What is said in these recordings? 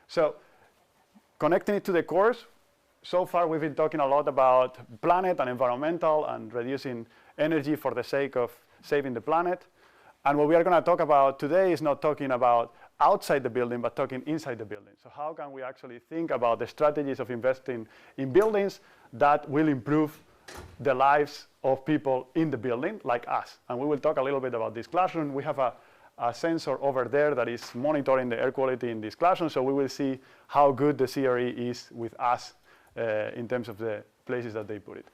So connecting it to the course, so far we've been talking a lot about planet and environmental and reducing energy for the sake of saving the planet. And what we are going to talk about today is not talking about outside the building, but talking inside the building. So how can we actually think about the strategies of investing in buildings that will improve the lives of people in the building, like us? And we will talk a little bit about this classroom. We have a sensor over there that is monitoring the air quality in this classroom, so we will see how good the CRE is with us in terms of the places that they put it.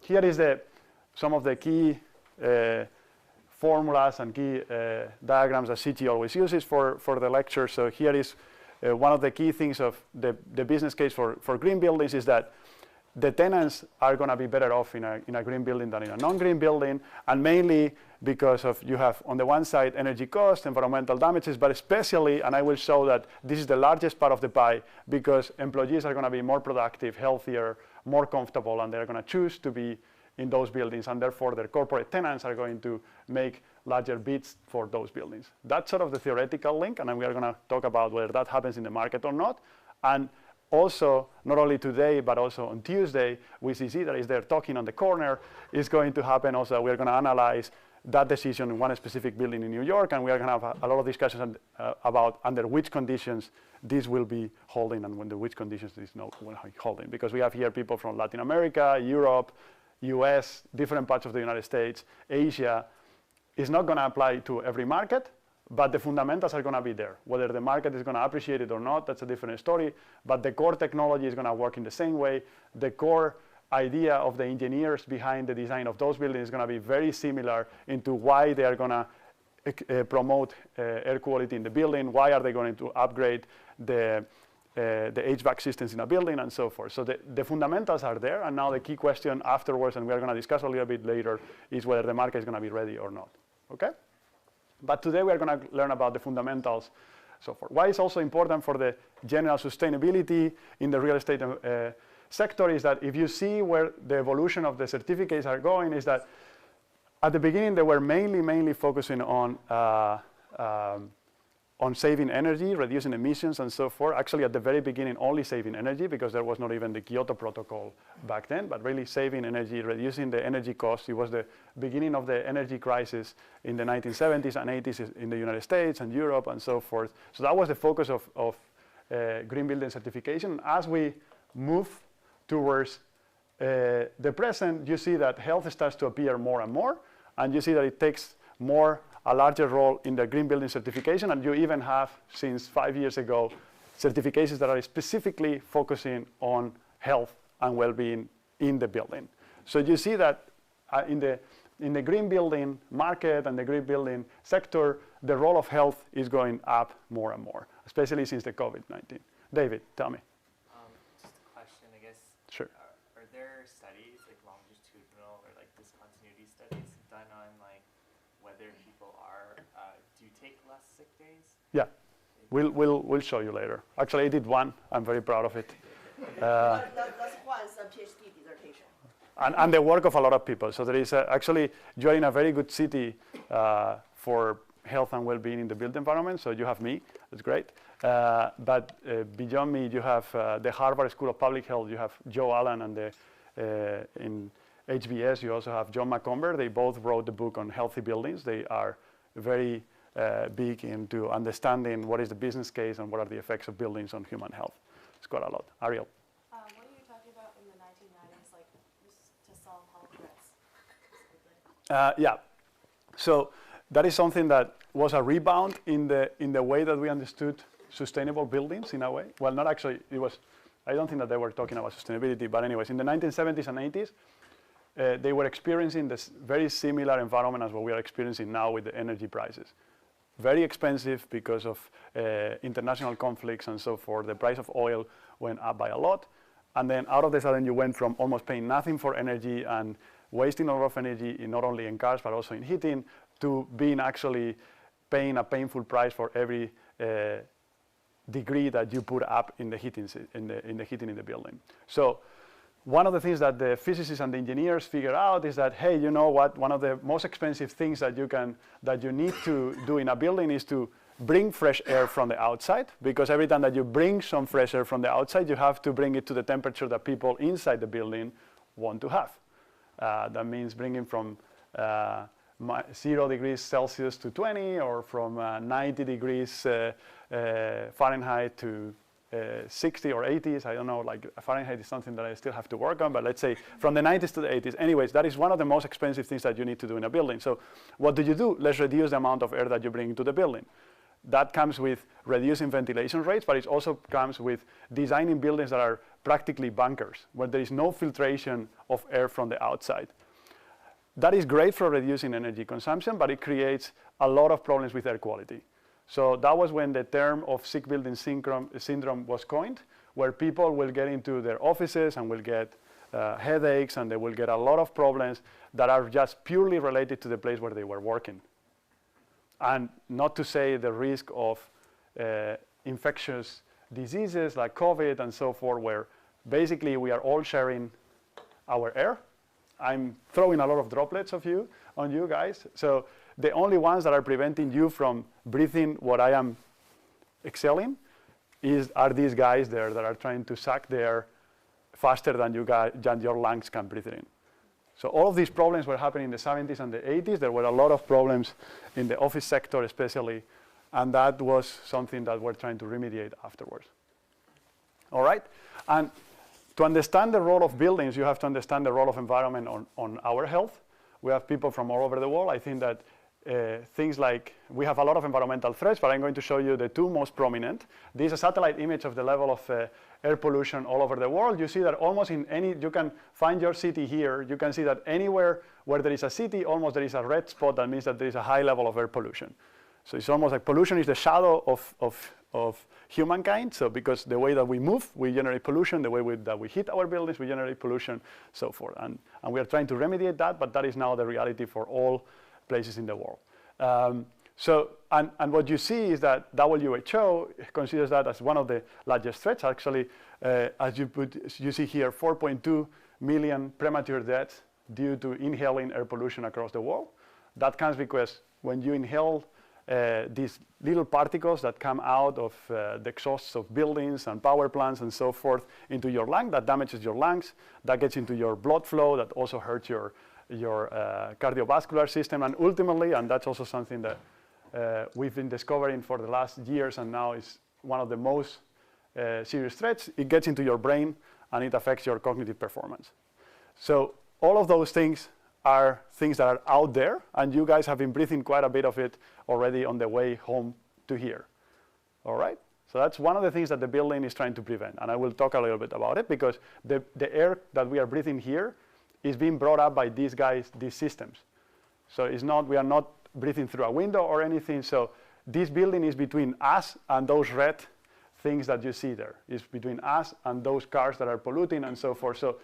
Here is some of the key formulas and key diagrams that Siqi always uses for the lecture. So here is one of the key things of the business case for green buildings is that the tenants are going to be better off in a green building than in a non-green building, and mainly because of you have on the one side energy cost, environmental damages, but especially, and I will show that this is the largest part of the pie, because employees are going to be more productive, healthier, more comfortable, and they're going to choose to be in those buildings, and therefore their corporate tenants are going to make larger bids for those buildings. That's sort of the theoretical link, and then we are going to talk about whether that happens in the market or not. And also, not only today, but also on Tuesday, with Zizi that is there talking on the corner, is going to happen also. We're going to analyze that decision in one specific building in New York, and we are going to have a lot of discussions about under which conditions this will be holding and under which conditions this will not holding. Because we have here people from Latin America, Europe, US, different parts of the United States, Asia. It's not going to apply to every market, but the fundamentals are going to be there. Whether the market is going to appreciate it or not, that's a different story. But the core technology is going to work in the same way. The core idea of the engineers behind the design of those buildings is going to be very similar into why they are going to promote air quality in the building, why are they going to upgrade the HVAC systems in a building, and so forth. So the fundamentals are there, and now the key question afterwards, and we are going to discuss a little bit later, is whether the market is going to be ready or not. Okay? But today we are going to learn about the fundamentals, so forth. Why it's also important for the general sustainability in the real estate sector is that if you see where the evolution of the certificates are going, is that at the beginning they were mainly focusing on saving energy, reducing emissions, and so forth. Actually, at the very beginning, only saving energy, because there was not even the Kyoto Protocol back then, but really saving energy, reducing the energy costs. It was the beginning of the energy crisis in the 1970s and 80s in the United States and Europe and so forth. So that was the focus of green building certification. As we move towards the present, you see that health starts to appear more and more, and you see that it takes a larger role in the green building certification, and you even have, since 5 years ago, certifications that are specifically focusing on health and well-being in the building. So you see that in the green building market and the green building sector, the role of health is going up more and more, especially since the COVID-19. David, tell me. Just a question, I guess. Sure. Are there studies, like longitudinal or like discontinuity studies done on like whether people do take less sick days? Yeah, we'll show you later. Actually, I did one. I'm very proud of it. That's Juan's PhD dissertation. And the work of a lot of people. So there is actually, you're in a very good city for health and well-being in the built environment. So you have me, that's great. But beyond me, you have the Harvard School of Public Health. You have Joe Allen, and in HBS, you also have John Macomber. They both wrote the book on healthy buildings. They are very big into understanding what is the business case and what are the effects of buildings on human health. It's quite a lot. Ariel. What are you talking about in the 1990s, like to solve health threats? Yeah. So that is something that was a rebound in the way that we understood sustainable buildings in a way. Well, not actually. It was. I don't think that they were talking about sustainability, but anyways, in the 1970s and 80s. They were experiencing this very similar environment as what we are experiencing now with the energy prices. Very expensive because of international conflicts and so forth. The price of oil went up by a lot. And then out of the sudden, you went from almost paying nothing for energy and wasting a lot of energy not only in cars, but also in heating, to being actually paying a painful price for every degree that you put up in the heating in the building. So one of the things that the physicists and the engineers figure out is that, hey, you know what? One of the most expensive things that you need to do in a building is to bring fresh air from the outside, because every time that you bring some fresh air from the outside, you have to bring it to the temperature that people inside the building want to have. That means bringing from 0 degrees Celsius to 20, or from 90 degrees Fahrenheit to 60 or 80s. I don't know, like Fahrenheit is something that I still have to work on, but let's say from the 90s to the 80s. Anyways, that is one of the most expensive things that you need to do in a building. So what do? Let's reduce the amount of air that you bring into the building. That comes with reducing ventilation rates, but it also comes with designing buildings that are practically bunkers, where there is no filtration of air from the outside. That is great for reducing energy consumption, but it creates a lot of problems with air quality. So that was when the term of sick building syndrome was coined, where people will get into their offices and will get headaches, and they will get a lot of problems that are just purely related to the place where they were working. And not to say the risk of infectious diseases like COVID and so forth, where basically we are all sharing our air. I'm throwing a lot of droplets on you guys. So the only ones that are preventing you from breathing what I am exhaling are these guys there that are trying to suck the air faster than your lungs can breathe it in. So all of these problems were happening in the 70s and the 80s. There were a lot of problems in the office sector especially, and that was something that we're trying to remediate afterwards. All right? And to understand the role of buildings, you have to understand the role of environment on our health. We have people from all over the world. I think that things like, we have a lot of environmental threats, but I'm going to show you the two most prominent. This is a satellite image of the level of air pollution all over the world. You see that almost in you can find your city here. You can see that anywhere where there is a city, almost there is a red spot. That means that there is a high level of air pollution. So it's almost like pollution is the shadow of humankind. So because the way that we move, we generate pollution. The way that we hit our buildings, we generate pollution, so forth. And we are trying to remediate that, but that is now the reality for all places in the world. And what you see is that WHO considers that as one of the largest threats. Actually, as you see here, 4.2 million premature deaths due to inhaling air pollution across the world. That comes because when you inhale these little particles that come out of the exhausts of buildings and power plants and so forth into your lung, that damages your lungs, that gets into your blood flow, that also hurts your cardiovascular system, and ultimately, and that's also something that we've been discovering for the last years, and now is one of the most serious threats, it gets into your brain and it affects your cognitive performance. So all of those things are things that are out there, and you guys have been breathing quite a bit of it already on the way home to here. All right? So that's one of the things that the building is trying to prevent, and I will talk a little bit about it, because the air that we are breathing here is being brought up by these guys, these systems. So we are not breathing through a window or anything. So this building is between us and those red things that you see there. It's between us and those cars that are polluting and so forth. So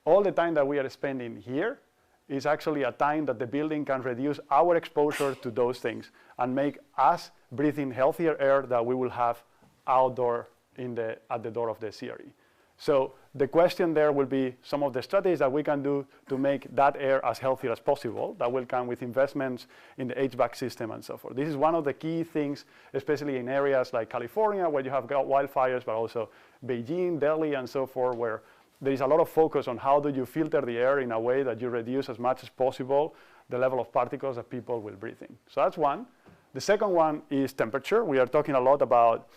all the time that we are spending here is actually a time that the building can reduce our exposure to those things and make us breathing healthier air that we will have outdoor at the door of the CRE. So the question there will be some of the strategies that we can do to make that air as healthy as possible. That will come with investments in the HVAC system and so forth. This is one of the key things, especially in areas like California, where you have got wildfires, but also Beijing, Delhi, and so forth, where there is a lot of focus on how do you filter the air in a way that you reduce as much as possible the level of particles that people will breathe in. So that's one. The second one is temperature. We are talking a lot about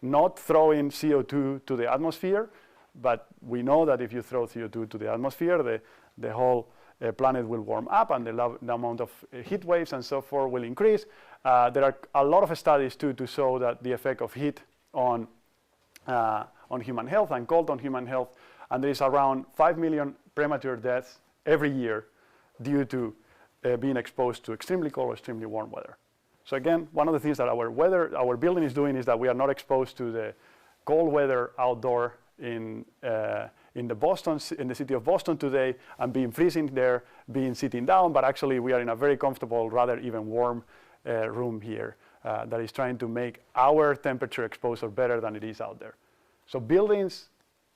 not throwing CO2 to the atmosphere, but we know that if you throw CO2 to the atmosphere, the whole planet will warm up, and the amount of heat waves and so forth will increase. There are a lot of studies too to show that the effect of heat on human health and cold on human health, and there is around 5 million premature deaths every year due to being exposed to extremely cold or extremely warm weather. So again, one of the things that our building is doing is that we are not exposed to the cold weather outdoor in the city of Boston today, and being freezing there, being sitting down, but actually we are in a very comfortable, rather even warm room here that is trying to make our temperature exposure better than it is out there. So buildings,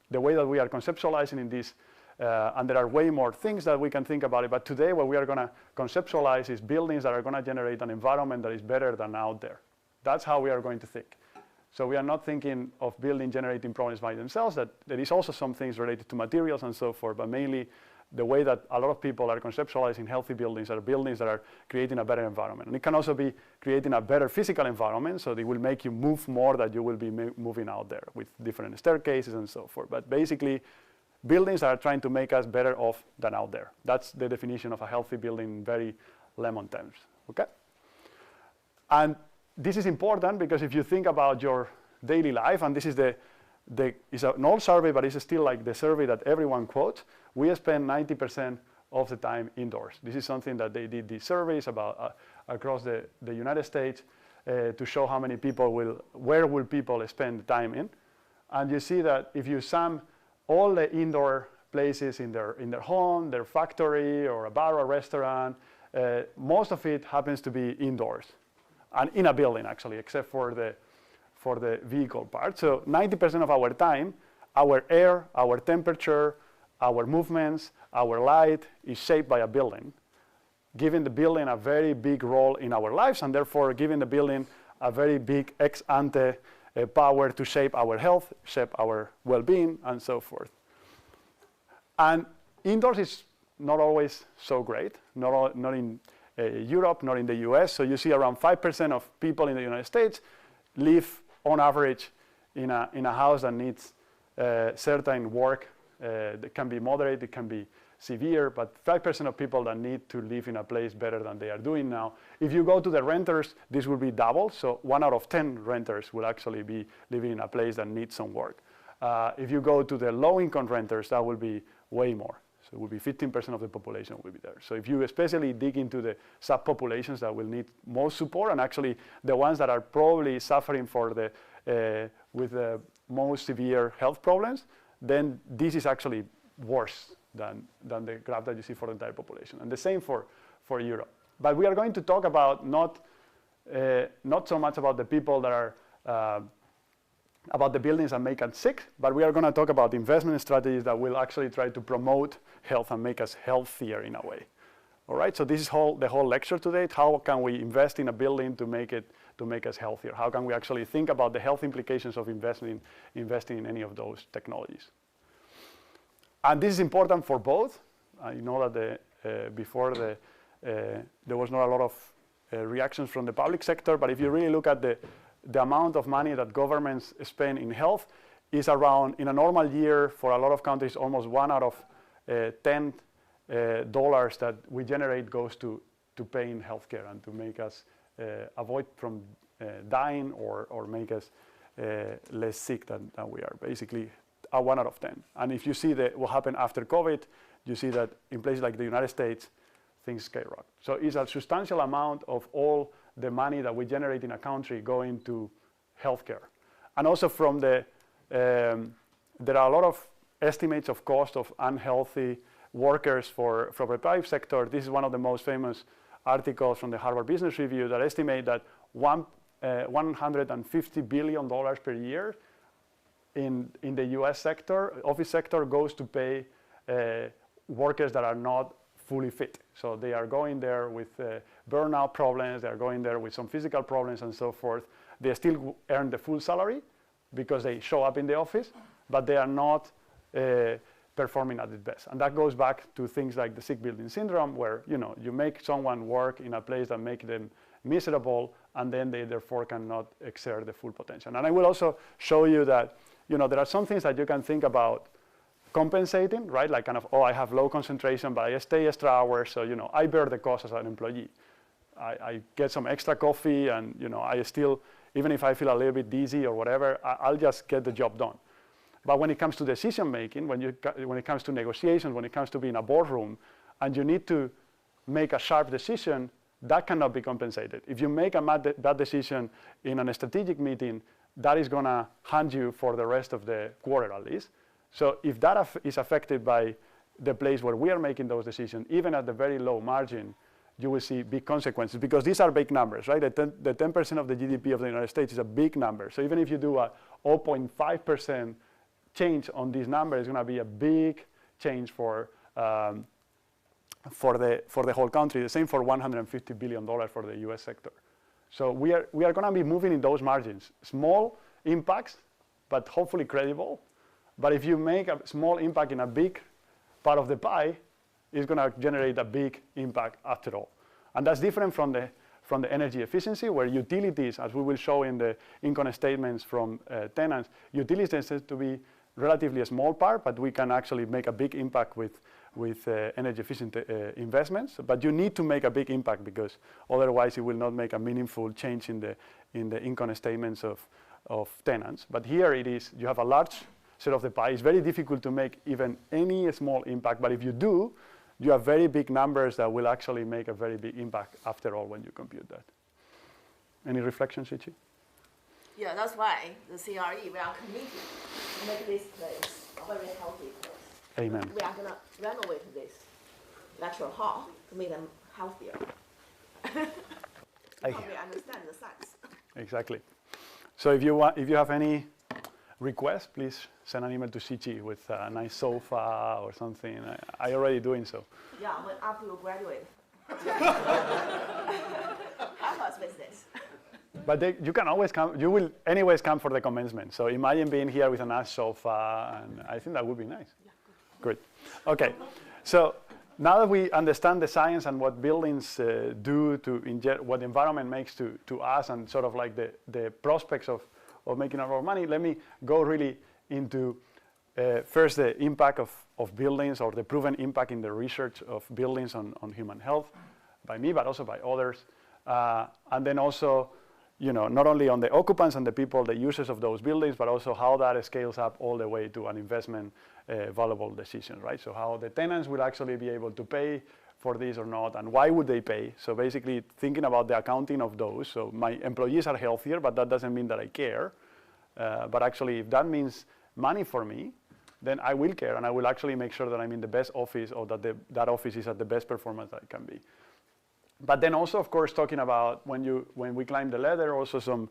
the way that we are conceptualizing in this, and there are way more things that we can think about it, but today what we are going to conceptualize is buildings that are going to generate an environment that is better than out there. That's how we are going to think. So we are not thinking of building generating problems by themselves, that there is also some things related to materials and so forth, but mainly the way that a lot of people are conceptualizing healthy buildings are buildings that are creating a better environment. And it can also be creating a better physical environment, so they will make you move more than you will be moving out there with different staircases and so forth. But basically, buildings are trying to make us better off than out there. That's the definition of a healthy building in very layman terms, okay? And this is important because if you think about your daily life, and this is it's an old survey, but it's still like the survey that everyone quotes, we spend 90% of the time indoors. This is something that they did these surveys about across the United States to show how many people where will people spend time in. And you see that if you sum all the indoor places in their home, their factory, or a bar or restaurant, most of it happens to be indoors. And in a building, actually, except for the vehicle part. So 90% of our time, our air, our temperature, our movements, our light is shaped by a building, giving the building a very big role in our lives, and therefore giving the building a very big ex ante power to shape our health, shape our well-being, and so forth. And indoors is not always so great, not in Europe, not in the US. So you see around 5% of people in the United States live on average in a house that needs certain work. It can be moderate, it can be severe, but 5% of people that need to live in a place better than they are doing now. If you go to the renters, this will be double. So 1 out of 10 renters will actually be living in a place that needs some work. If you go to the low-income renters, that will be way more. So it will be 15% of the population will be there. So if you especially dig into the subpopulations that will need most support, and actually the ones that are probably suffering with the most severe health problems, then this is actually worse than the graph that you see for the entire population. And the same for Europe. But we are going to talk about not so much about the people that are about the buildings that make us sick, but we are going to talk about investment strategies that will actually try to promote health and make us healthier in a way. All right, so this is the whole lecture today. How can we invest in a building to make us healthier? How can we actually think about the health implications of investing in any of those technologies? And this is important for both. I know that before there was not a lot of reactions from the public sector, but if you really look at the amount of money that governments spend in health is around, in a normal year for a lot of countries, almost 1 out of 10 dollars that we generate goes to paying healthcare and to make us avoid from dying or make us less sick than we are. Basically, 1 out of 10. And if you see what happened after COVID, you see that in places like the United States, things skyrocket. So it's a substantial amount of all the money that we generate in a country going to healthcare. And also from there are a lot of estimates of cost of unhealthy workers for the private sector. This is one of the most famous articles from the Harvard Business Review that estimate that $150 billion per year in the US sector, office sector, goes to pay workers that are not fully fit. So they are going there with burnout problems, they are going there with some physical problems and so forth. They still earn the full salary because they show up in the office, but they are not performing at its best. And that goes back to things like the sick building syndrome, where you make someone work in a place that makes them miserable, and then they therefore cannot exert the full potential. And I will also show you that there are some things that you can think about compensating, right? Like kind of, I have low concentration, but I stay extra hours, so I bear the cost as an employee. I get some extra coffee, and I still, even if I feel a little bit dizzy or whatever, I'll just get the job done. But when it comes to decision making, when it comes to negotiations, when it comes to being in a boardroom, and you need to make a sharp decision, that cannot be compensated. If you make a bad decision in a strategic meeting, that is going to haunt you for the rest of the quarter at least. So if that is affected by the place where we are making those decisions, even at the very low margin, you will see big consequences, because these are big numbers, right? The 10% of the GDP of the United States is a big number. So even if you do a 0.5% change on this number, it's going to be a big change for the whole country. The same for $150 billion for the US sector. So we are going to be moving in those margins. Small impacts, but hopefully credible. But if you make a small impact in a big part of the pie, it's going to generate a big impact after all. And that's different from the energy efficiency, where utilities, as we will show in the income statements from tenants, utilities tend to be relatively a small part, but we can actually make a big impact with energy efficient investments. But you need to make a big impact, because otherwise it will not make a meaningful change in the income statements of tenants. But here it is, you have a large set of the pie. It's very difficult to make even any small impact, but if you do, you have very big numbers that will actually make a very big impact after all when you compute that. Any reflections, Siqi? Yeah, that's why the CRE, we are committed to make this place a very healthy place. Amen. We are going to renovate this lecture hall to make them healthier. Because we understand the science. Exactly. So if you have any requests, please send an email to Siqi with a nice sofa or something. I already doing so. Yeah, when after you graduate. Help us with this. But you can always come. You will anyways come for the commencement. So imagine being here with a nice sofa, and I think that would be nice. Yeah, good. Okay. So now that we understand the science and what buildings do to inject, what the environment makes to us, and sort of like the prospects of making a lot of money, let me go really into first the impact of buildings, or the proven impact in the research of buildings on human health, by me, but also by others. And then also, not only on the occupants and the people, the users of those buildings, but also how that scales up all the way to an investment valuable decision, right? So how the tenants will actually be able to pay for this or not, and why would they pay? So basically thinking about the accounting of those. So my employees are healthier, but that doesn't mean that I care. But actually, if that means money for me, then I will care, and I will actually make sure that I'm in the best office, or that that office is at the best performance that it can be. But then also, of course, talking about when we climb the ladder, also some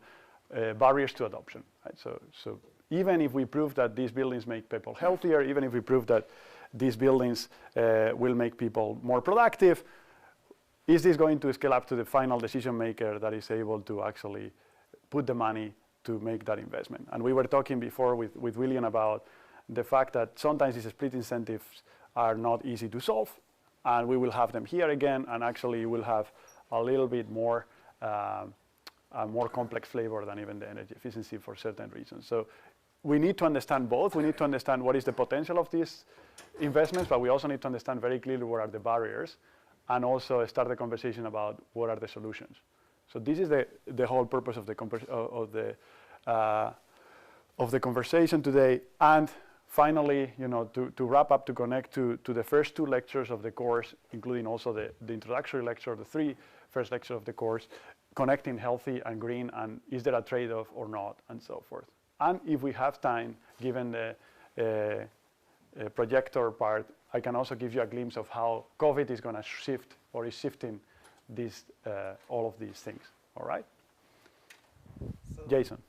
barriers to adoption, right? So even if we prove that these buildings make people healthier, even if we prove that these buildings will make people more productive, is this going to scale up to the final decision maker that is able to actually put the money to make that investment? And we were talking before with William about the fact that sometimes these split incentives are not easy to solve, and we will have them here again, and actually we'll have a little bit more a more complex flavor than even the energy efficiency for certain reasons. So we need to understand both. We need to understand what is the potential of these investments, but we also need to understand very clearly what are the barriers, and also start the conversation about what are the solutions. So this is the whole purpose of the conversation today. And finally, to wrap up, to connect to the first two lectures of the course, including also the introductory lecture, the three first lectures of the course, connecting healthy and green, and is there a trade-off or not, and so forth. And if we have time, given the projector part, I can also give you a glimpse of how COVID is going to shift, or is shifting all of these things. All right? So, Jason.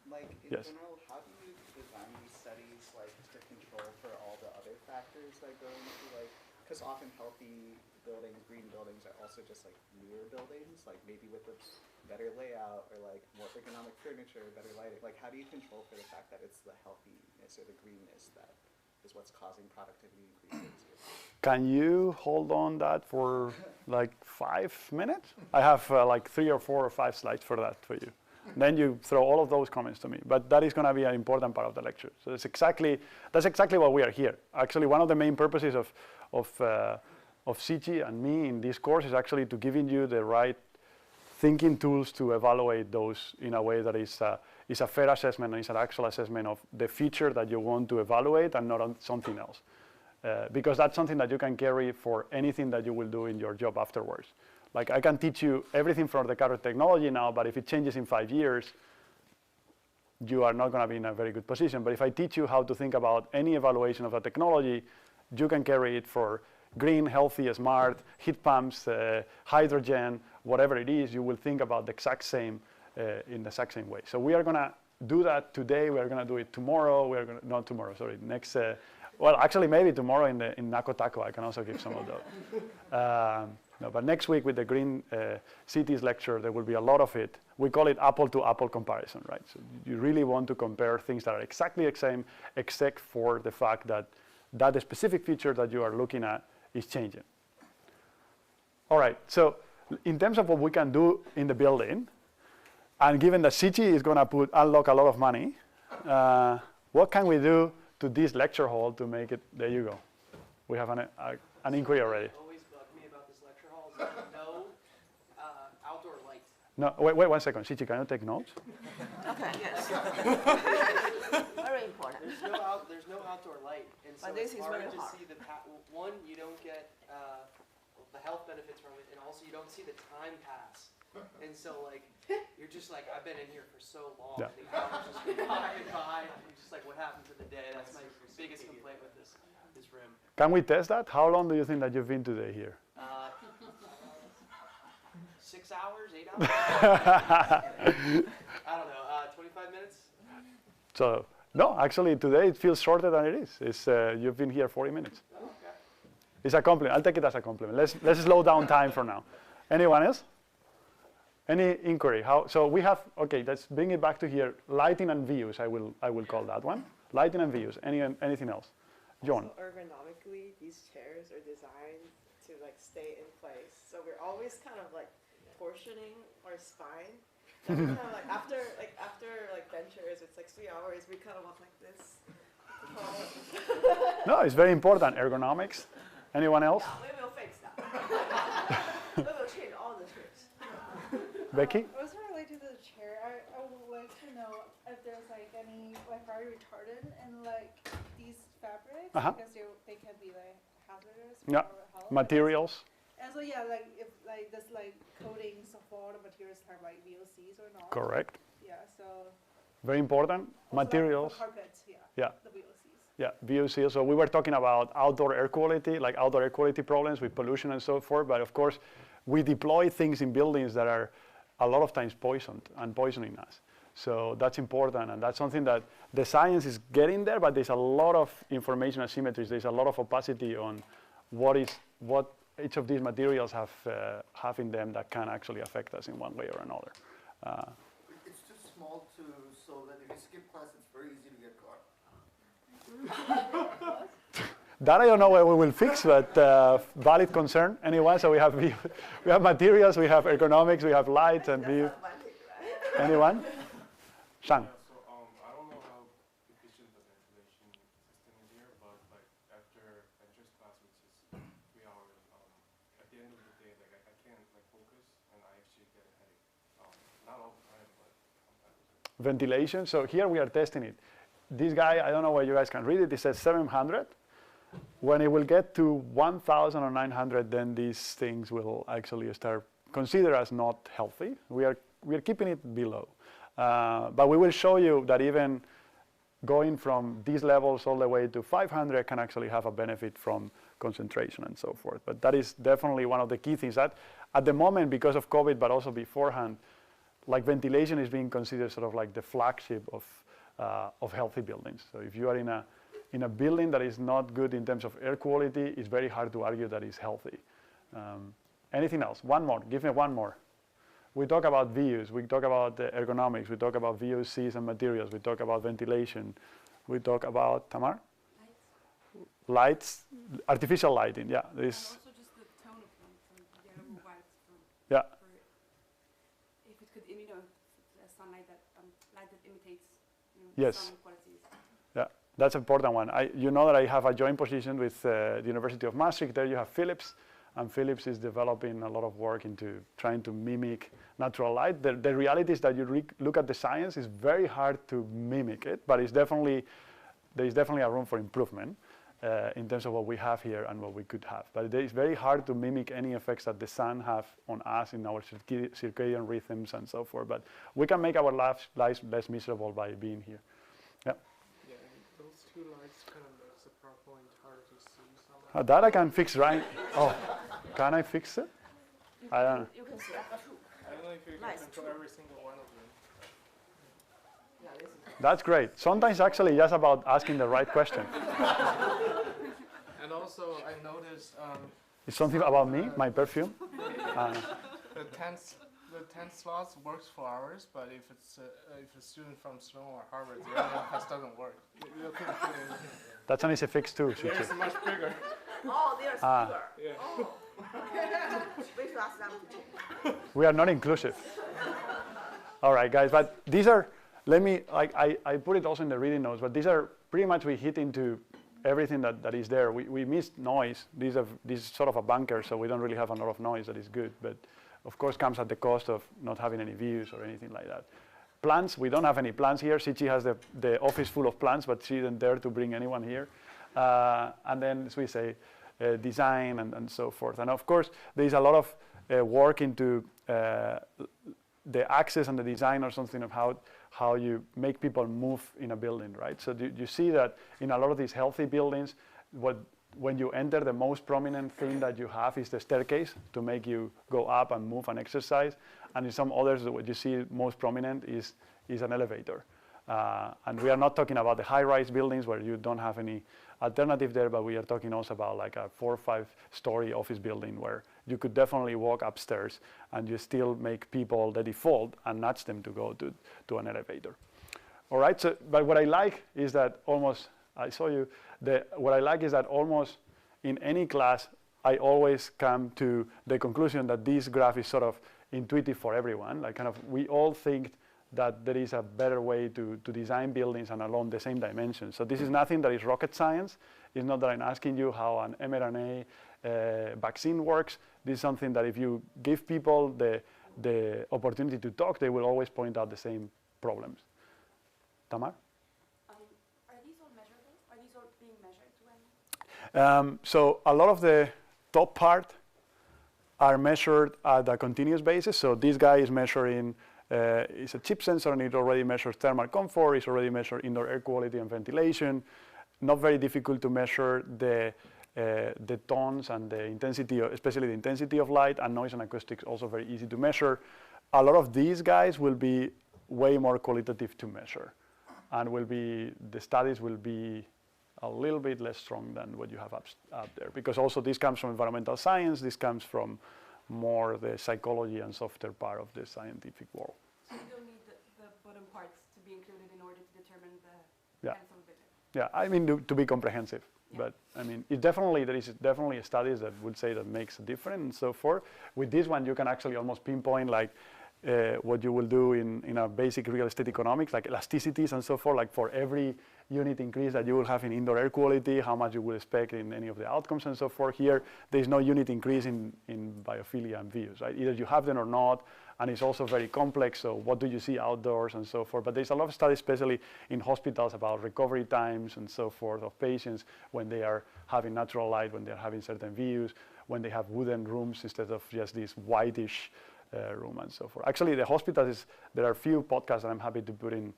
Like, in Yes. general, how do you design these studies, like, to control for all the other factors that go into, like, because often healthy buildings, green buildings are also just, like, newer buildings, like, maybe with a better layout, or, like, more ergonomic furniture, better lighting. Like, how do you control for the fact that it's the healthiness or the greenness that is what's causing productivity increases? Can you hold on that for like 5 minutes? I have like 3 or 4 or 5 slides for that for you. Then you throw all of those comments to me. But that is going to be an important part of the lecture. So that's exactly what we are here. Actually, one of the main purposes of Siqi and me in this course is actually to giving you the right thinking tools to evaluate those in a way that is a fair assessment, and is an actual assessment of the feature that you want to evaluate, and not on something else. Because that's something that you can carry for anything that you will do in your job afterwards. Like, I can teach you everything from the current technology now, but if it changes in 5 years, you are not going to be in a very good position. But if I teach you how to think about any evaluation of a technology, you can carry it for green, healthy, smart, heat pumps, hydrogen, whatever it is. You will think about the exact same in the exact same way. So we are going to do that today. We are going to do it tomorrow. Not tomorrow, sorry, next Well, actually, maybe tomorrow in Naco Taco, I can also give some of those. No, but next week with the Green Cities lecture, there will be a lot of it. We call it apple-to-apple comparison, right? So you really want to compare things that are exactly the same, except for the fact that that specific feature that you are looking at is changing. All right, so in terms of what we can do in the building, and given that Siqi is going to unlock a lot of money, what can we do to this lecture hall to make it? There you go. We have an inquiry already. Always bugged me about this lecture hall is no outdoor light. No, wait 1 second. Siqi, can you take notes? Okay, yes. Very important. There's no outdoor light, and so But this it's is hard very to hard. see the one. You don't get the health benefits from it, and also you don't see the time pass. And so like you're just like, I've been in here for so long, Yeah. and the hours just go by and by. And you're just like, what happened to the day? That's my biggest complaint with this room. Can we test that? How long do you think that you've been today here? 6 hours, 8 hours? I don't know, 25 minutes? So, no, actually today it feels shorter than it is. It's, you've been here 40 minutes. Oh, okay. It's a compliment. I'll take it as a compliment. Let's slow down time for now. Anyone else? Any inquiry? So we have, okay, let's bring it back to here. Lighting and views, I will call that one. Lighting and views. Anything else? John. So ergonomically, these chairs are designed to like stay in place. So we're always kind of like portioning our spine. So we kind of like after ventures, it's like 3 hours. We kind of walk like this. No, it's very important. Ergonomics. Anyone else? Yeah, we will fix that. We will change all the tricks. Becky? Also related to the chair, I would like to know if there's like any like fire retardant in like these fabrics because they can be like hazardous for health. Materials. And so yeah, like if like this like coatings of all the materials have like VOCs or not. Correct. Yeah, so. Very important. Also Materials. Like the carpets, Yeah. The VOCs. Yeah, VOC. So we were talking about outdoor air quality, like outdoor air quality problems with pollution and so forth. But of course, we deploy things in buildings that are a lot of times poisoned and poisoning us. So that's important, and that's something that the science is getting there, but there's a lot of information asymmetries. There's a lot of opacity on what each of these materials have in them that can actually affect us in one way or another. It's too small so that if you skip class, it's very easy to get caught. That I don't know where we will fix, but valid concern. Anyway, so we have materials, we have ergonomics, we have lights and view. Anyone? Zheng. Yeah, so I don't know how efficient the ventilation system is here, but like after ventures class, which is 3 hours, at the end of the day, like I can't like focus, and I actually get a headache. Not all the time, but sometimes. Ventilation. So here we are testing it. This guy, I don't know where you guys can read it. It says 700. When it will get to 1,000 or 900, then these things will actually start considered as not healthy. We are keeping it below. But we will show you that even going from these levels all the way to 500 can actually have a benefit from concentration and so forth. But that is definitely one of the key things that at the moment, because of COVID, but also beforehand, like ventilation is being considered sort of like the flagship of healthy buildings. So if you are in a building that is not good in terms of air quality, it's very hard to argue that it's healthy. Anything else? One more. Give me one more. We talk about views. We talk about the ergonomics. We talk about VOCs and materials. We talk about ventilation. We talk about, Tamar? Lights. Artificial lighting, yeah. And also just the tone of them, from yellow or white. Yeah. If it could, sunlight light that imitates Yes. sun qualities. Yeah, that's an important one. You know that I have a joint position with the University of Maastricht. There you have Philips, and Philips is developing a lot of work into trying to mimic natural light. The reality is that you look at the science, it's very hard to mimic it, but there is definitely a room for improvement in terms of what we have here and what we could have. But it's very hard to mimic any effects that the sun have on us in our circadian rhythms and so forth. But we can make our lives less miserable by being here. Yeah. Yeah, and those two lights kind of makes the PowerPoint harder to see somehow. That I can fix, right? Oh, can I fix it? I don't know. You can select two. I don't know if you can Nice. control every single one of them. Yeah, this is That's great. Sometimes actually just about asking the right question. And also, I noticed It's something about me, my perfume. the 10 slots works for hours, but if it's if a student from Sloan or Harvard, the other class doesn't work. You couldn't fit it in. That's an easy fix too, Siqi. It's much bigger. Oh, there's bigger. Yeah. Oh. We should ask them to change. We are not inclusive. All right, guys, but these are, let me, I put it also in the reading notes, but these are pretty much we hit into everything that is there. We missed noise. This is sort of a bunker, so we don't really have a lot of noise that is good, but of course comes at the cost of not having any views or anything like that. Plants, we don't have any plants here. Siqi has the office full of plants, but she didn't dare to bring anyone here. And then, as we say, design and so forth. And of course, there is a lot of work into the access and the design or something of how you make people move in a building, right? So you see that in a lot of these healthy buildings, when you enter, the most prominent thing that you have is the staircase to make you go up and move and exercise. And in some others, what you see most prominent is an elevator. And we are not talking about the high-rise buildings where you don't have any alternative there, but we are talking also about like a 4 or 5 story office building where you could definitely walk upstairs and you still make people the default and nudge them to go to an elevator. All right, so, but what I like is that almost, I saw you, what I like is that almost in any class, I always come to the conclusion that this graph is sort of intuitive for everyone. Like kind of, we all think that there is a better way to design buildings and along the same dimensions. So this is nothing that is rocket science. It's not that I'm asking you how an mRNA vaccine works. This is something that if you give people the opportunity to talk, they will always point out the same problems. Tamar? Are these all measurable? Are these all being measured when? So a lot of the top part are measured at a continuous basis. So this guy is measuring, it's a chip sensor and it already measures thermal comfort, it's already measured indoor air quality and ventilation. Not very difficult to measure the tones and the intensity, especially the intensity of light, and noise and acoustics also very easy to measure. A lot of these guys will be way more qualitative to measure. And the studies will be a little bit less strong than what you have up there. Because also this comes from environmental science, this comes from more the psychology and software part of the scientific world. So you don't need the bottom parts to be included in order to determine the Yeah. length of the video. Yeah, I mean to be comprehensive. Yeah. But I mean, there is definitely studies that would say that makes a difference and so forth. With this one, you can actually almost pinpoint like what you will do in a basic real estate economics, like elasticities and so forth, like for every unit increase that you will have in indoor air quality, how much you will expect in any of the outcomes and so forth. Here, there's no unit increase in biophilia and views, right? Either you have them or not, and it's also very complex, so what do you see outdoors and so forth. But there's a lot of studies, especially in hospitals, about recovery times and so forth of patients when they are having natural light, when they're having certain views, when they have wooden rooms instead of just this whitish room and so forth. Actually, the hospitals, there are a few podcasts that I'm happy to put in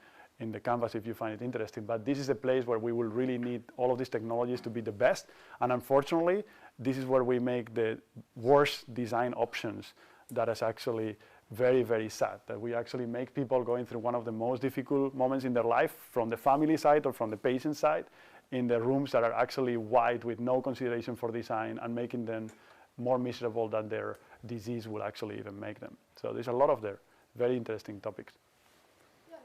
the canvas if you find it interesting, but this is a place where we will really need all of these technologies to be the best, and unfortunately, this is where we make the worst design options. That is actually very, very sad, that we actually make people going through one of the most difficult moments in their life from the family side or from the patient side in the rooms that are actually white with no consideration for design and making them more miserable than their disease will actually even make them. So there's a lot of there, very interesting topics. Yeah,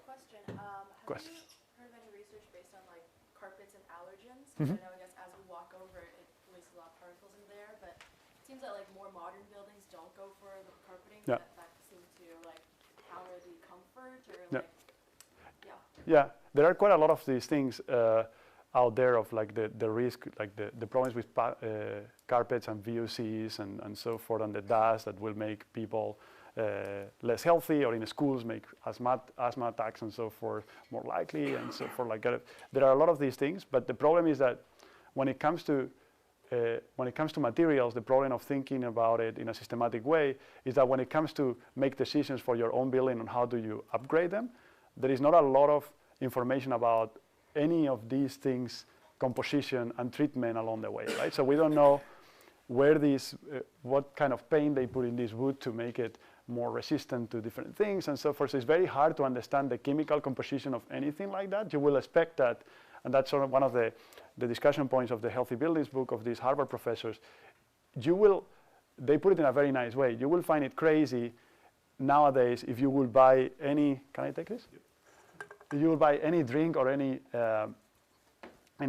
question. Have you heard of any research based on like carpets and allergens? Mm-hmm. I know, I guess, as we walk over it releases a lot of particles in there, but it seems that like more modern buildings don't go for the carpeting. Yeah. That seems to like counter the comfort or Yeah. like, yeah. Yeah, there are quite a lot of these things out there of like the risk, like the problems with carpets and VOCs and so forth, and the dust that will make people less healthy, or in schools make asthma attacks and so forth more likely and so forth. Like there are a lot of these things, but the problem is that when it comes to materials, the problem of thinking about it in a systematic way is that when it comes to make decisions for your own building on how do you upgrade them, there is not a lot of information about any of these things, composition and treatment along the way, right? So we don't know where these, what kind of paint they put in this wood to make it more resistant to different things and so forth. So it's very hard to understand the chemical composition of anything like that. You will expect that, and that's sort of one of the discussion points of the Healthy Buildings book of these Harvard professors. They put it in a very nice way. You will find it crazy nowadays if you will buy any, can I take this? If you will buy any drink or any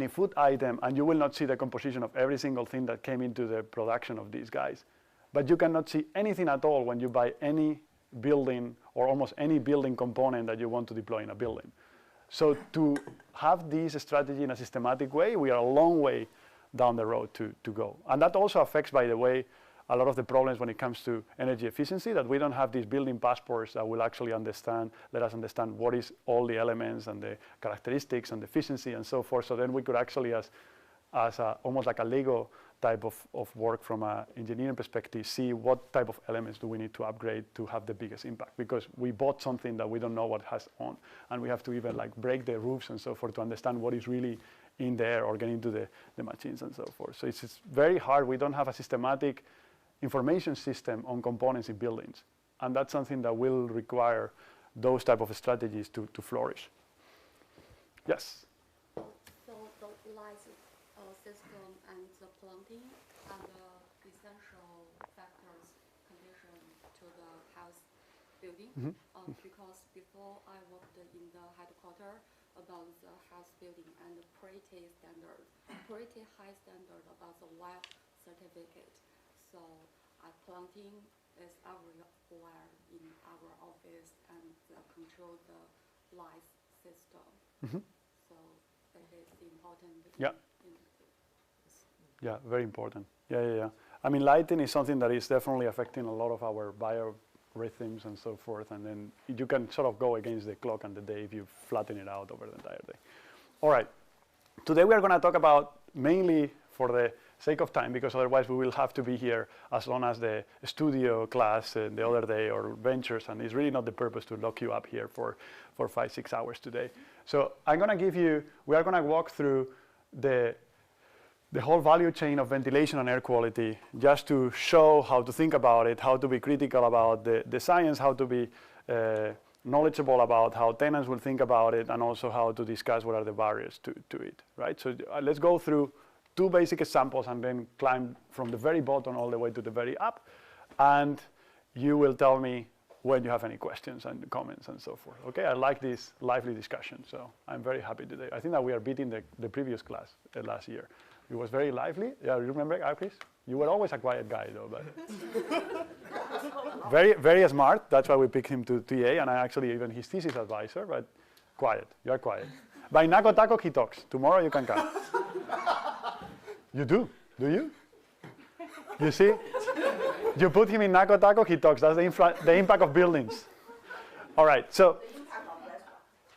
food item, and you will not see the composition of every single thing that came into the production of these guys. But you cannot see anything at all when you buy any building or almost any building component that you want to deploy in a building. So to have this strategy in a systematic way, we are a long way down the road to go. And that also affects, by the way, a lot of the problems when it comes to energy efficiency, that we don't have these building passports that will actually let us understand what is all the elements and the characteristics and the efficiency and so forth. So then we could actually, as almost like a Lego type of work from an engineering perspective, see what type of elements do we need to upgrade to have the biggest impact, because we bought something that we don't know what has on, and we have to even like break the roofs and so forth to understand what is really in there or get into the machines and so forth. So it's very hard. We don't have a systematic information system on components in buildings, and that's something that will require those type of strategies to flourish. Yes? So the light system and the planting are the essential factors condition to the house building. Because before I worked in the headquarters about the house building and pretty high standard about the WELL certificate. So planting is everywhere in our office and control the light system. So it is important. Yeah. Yeah, very important. Yeah. I mean, lighting is something that is definitely affecting a lot of our biorhythms and so forth, and then you can sort of go against the clock and the day if you flatten it out over the entire day. All right. Today we are going to talk about, mainly for the sake of time, because otherwise we will have to be here as long as the studio class the other day or ventures, and it's really not the purpose to lock you up here for 5-6 hours today. So we are going to walk through the whole value chain of ventilation and air quality, just to show how to think about it, how to be critical about the science, how to be knowledgeable about how tenants will think about it, and also how to discuss what are the barriers to it, right? So let's go through 2 basic examples and then climb from the very bottom all the way to the very up, and you will tell me when you have any questions and comments and so forth. Okay, I like this lively discussion, so I'm very happy today. I think that we are beating the previous class last year. It was very lively. Yeah, you remember, Chris? You were always a quiet guy, though, but very, very smart. That's why we picked him to TA, and I actually even his thesis advisor. But quiet, you are quiet. By Nako Taco, he talks. Tomorrow you can come. You do you? You see? You put him in Nako Taco, he talks. That's the impact of buildings. All right, so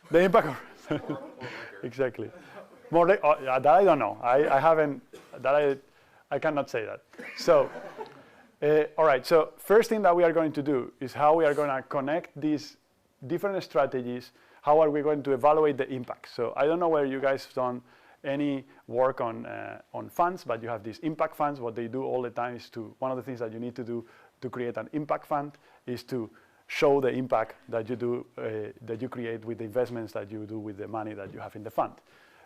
the impact of exactly. That I don't know. I haven't. I cannot say that. So, all right. So first thing that we are going to do is how we are going to connect these different strategies. How are we going to evaluate the impact? So I don't know whether you guys have done any work on funds, but you have these impact funds. What they do all the time is one of the things that you need to do to create an impact fund is to show the impact that you do, that you create with the investments that you do with the money that you have in the fund.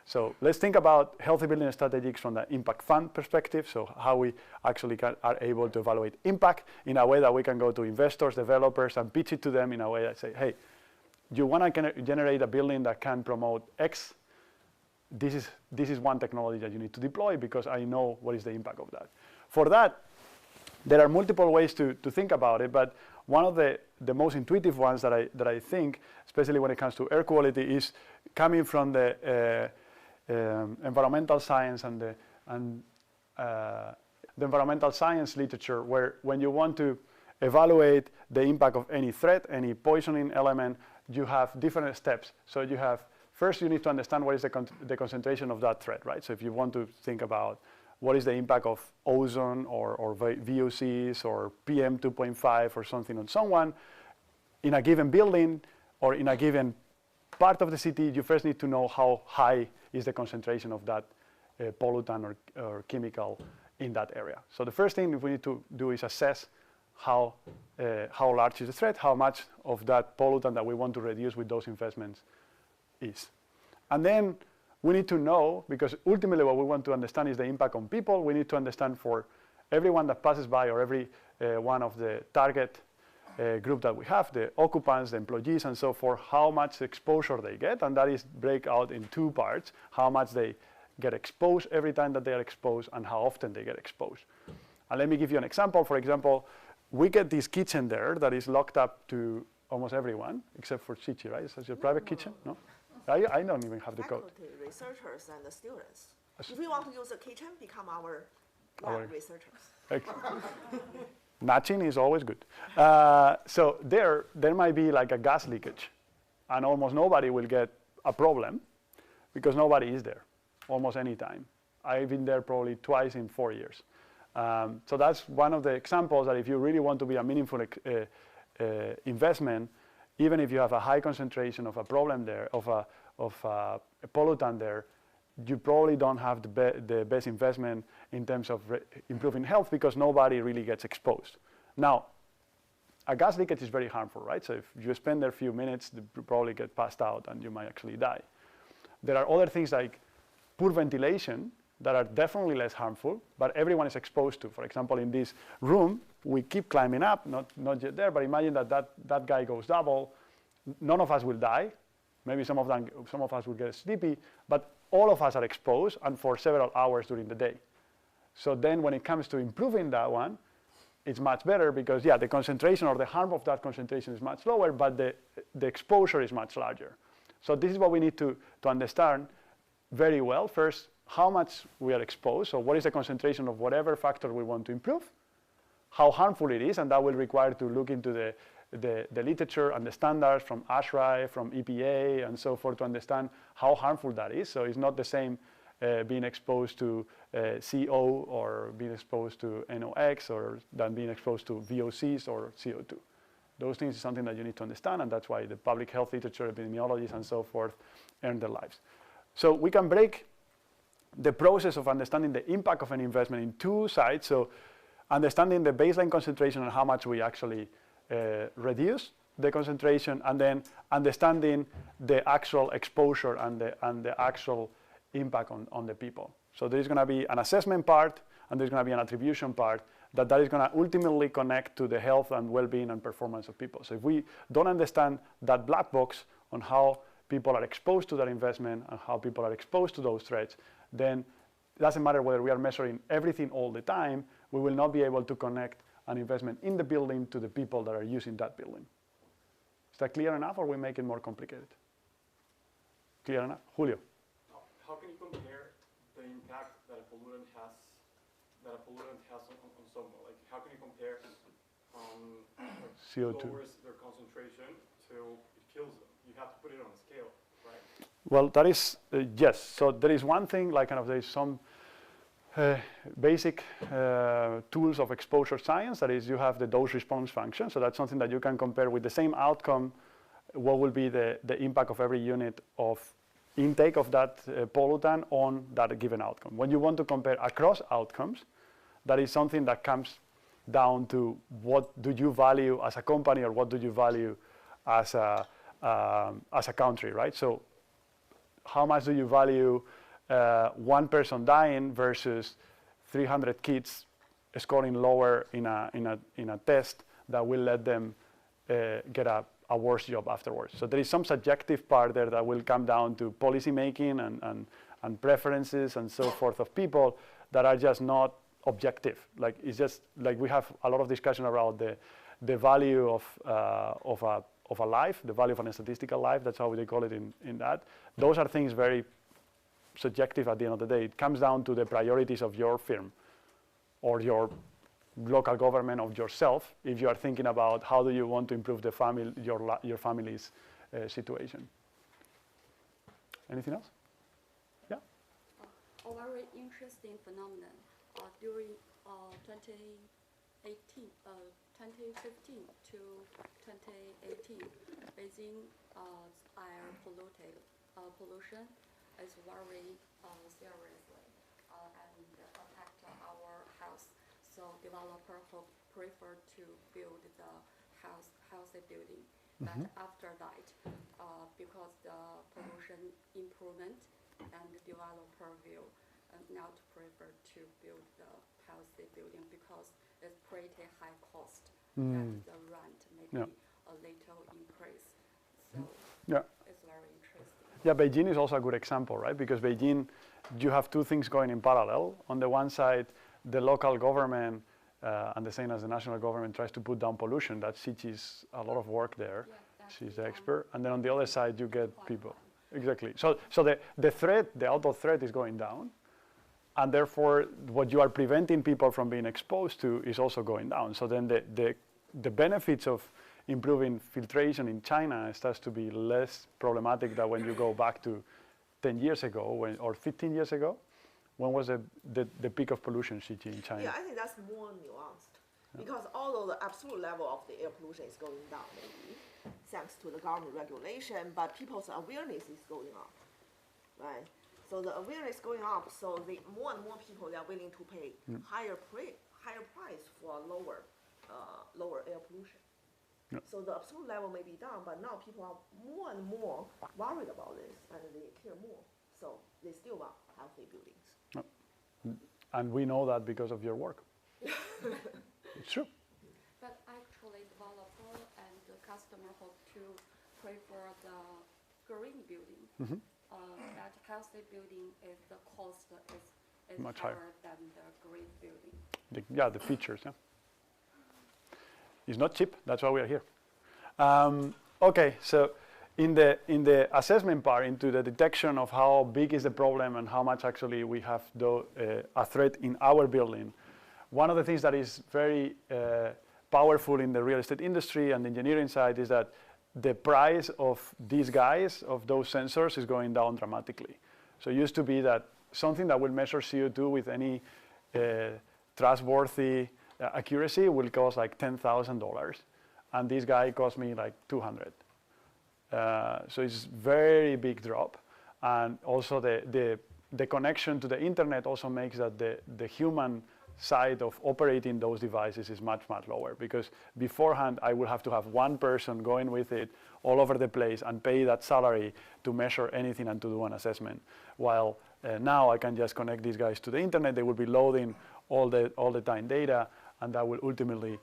So let's think about healthy building strategies from the impact fund perspective. So how we actually are able to evaluate impact in a way that we can go to investors, developers, and pitch it to them in a way that say, hey, you want to generate a building that can promote X. This is one technology that you need to deploy because I know what is the impact of that. For that, there are multiple ways to think about it, but one of the most intuitive ones that I think, especially when it comes to air quality, is coming from the environmental science and the environmental science literature, where when you want to evaluate the impact of any threat, any poisoning element, you have different steps. So you have, first you need to understand what is the concentration of that threat, right? So if you want to think about what is the impact of ozone or VOCs or PM 2.5 or something on someone in a given building or in a given part of the city, you first need to know how high is the concentration of that pollutant or chemical in that area. So the first thing we need to do is assess how large is the threat, how much of that pollutant that we want to reduce with those investments is. And then we need to know, because ultimately what we want to understand is the impact on people. We need to understand for everyone that passes by, or every one of the target group that we have, the occupants, the employees, and so forth, how much exposure they get. And that is break out in two parts: how much they get exposed every time that they are exposed, and how often they get exposed. And let me give you an example. For example, we get this kitchen there that is locked up to almost everyone, except for Siqi, right? Is that your private kitchen? No? I don't even have the code. Faculty, researchers, and the students. If we want to use the kitchen, become our lab researchers. Matching is always good. So there might be like a gas leakage, and almost nobody will get a problem because nobody is there almost any time. I've been there probably twice in 4 years. So that's one of the examples that if you really want to be a meaningful investment, even if you have a high concentration of a problem there, of a pollutant there, you probably don't have the best investment in terms of improving health, because nobody really gets exposed. Now, a gas leakage is very harmful, right? So if you spend there a few minutes, you probably get passed out and you might actually die. There are other things like poor ventilation that are definitely less harmful, but everyone is exposed to. For example, in this room, we keep climbing up, not yet there, but imagine that guy goes double. None of us will die. Maybe some of us will get sleepy, but all of us are exposed, and for several hours during the day. So then when it comes to improving that one, it's much better because, yeah, the concentration or the harm of that concentration is much lower, but the exposure is much larger. So this is what we need to understand very well. First, how much we are exposed. So what is the concentration of whatever factor we want to improve, how harmful it is, and that will require to look into the literature and the standards from ASHRAE, from EPA, and so forth to understand how harmful that is. So it's not the same being exposed to CO or being exposed to NOx or than being exposed to VOCs or CO2. Those things is something that you need to understand, and that's why the public health literature, epidemiologists, and so forth earn their lives. So we can break the process of understanding the impact of an investment in two sides. So understanding the baseline concentration and how much we actually reduce the concentration, and then understanding the actual exposure and the actual impact on the people. So there's going to be an assessment part, and there's going to be an attribution part that is going to ultimately connect to the health and well-being and performance of people. So if we don't understand that black box on how people are exposed to that investment and how people are exposed to those threats, then it doesn't matter whether we are measuring everything all the time, we will not be able to connect an investment in the building to the people that are using that building. Is that clear enough, or we make it more complicated? Clear enough? Julio? How can you compare the impact that a pollutant has on someone? Like, how can you compare CO2 lowers their concentration to it kills them? You have to put it on a scale, right? Well, that is, yes. So there is one thing, like kind of there is some basic tools of exposure science. That is, you have the dose response function. So that's something that you can compare with the same outcome. What will be the impact of every unit of intake of that pollutant on that given outcome? When you want to compare across outcomes, that is something that comes down to what do you value as a company, or what do you value as a country, right? So how much do you value one person dying versus 300 kids scoring lower in a test that will let them get a worse job afterwards? So there is some subjective part there that will come down to policy making and preferences and so forth of people that are just not objective. Like, it's just like we have a lot of discussion around the value of a life, the value of a statistical life. That's how they call it in that. Those are things very subjective at the end of the day. It comes down to the priorities of your firm or your local government, of yourself, if you are thinking about how do you want to improve the family, your family's situation. Anything else? Yeah. A very interesting phenomenon during 2015 to 2018, Beijing air pollution is very seriously and affect our health. So also developer who prefer to build the housing building. Mm-hmm. But after that, because the pollution improvement, and the developer will not prefer to build the housing building because it's pretty high cost. And the rent maybe a little increase. So it's very interesting. Yeah, Beijing is also a good example, right? Because Beijing, you have two things going in parallel. On the one side, the local government and the same as the national government tries to put down pollution. That's Siqi's a lot of work there. Yeah, She's the expert. And then on the other side, you get people. Exactly. So the threat, the outdoor threat is going down. And therefore, what you are preventing people from being exposed to is also going down. So then the benefits of improving filtration in China starts to be less problematic than when you go back to 10 years ago or 15 years ago. When was the peak of pollution, Siqi, in China? Yeah, I think that's more nuanced. Because although the absolute level of the air pollution is going down, maybe, thanks to the government regulation, but people's awareness is going up, right? So the awareness going up, so more and more people are willing to pay higher price for lower air pollution. Yep. So the absolute level may be down, but now people are more and more worried about this, and they care more. So they still want healthy buildings. Yep. And we know that because of your work. It's true. But actually, developer and the customer hope to prefer the green building. Mm-hmm. That healthy building, is the cost is Much higher higher than the green building. The features, yeah. It's not cheap, that's why we are here. Okay, so in the assessment part, into the detection of how big is the problem and how much actually we have a threat in our building, one of the things that is very powerful in the real estate industry and the engineering side is that the price of these guys, of those sensors, is going down dramatically. So it used to be that something that will measure CO2 with any trustworthy accuracy will cost like $10,000, and this guy cost me like 200. So it's very big drop, and also the connection to the internet also makes that the human side of operating those devices is much lower, because beforehand I would have to have one person going with it all over the place and pay that salary to measure anything and to do an assessment. While now I can just connect these guys to the internet, they will be loading all the time data, and that will ultimately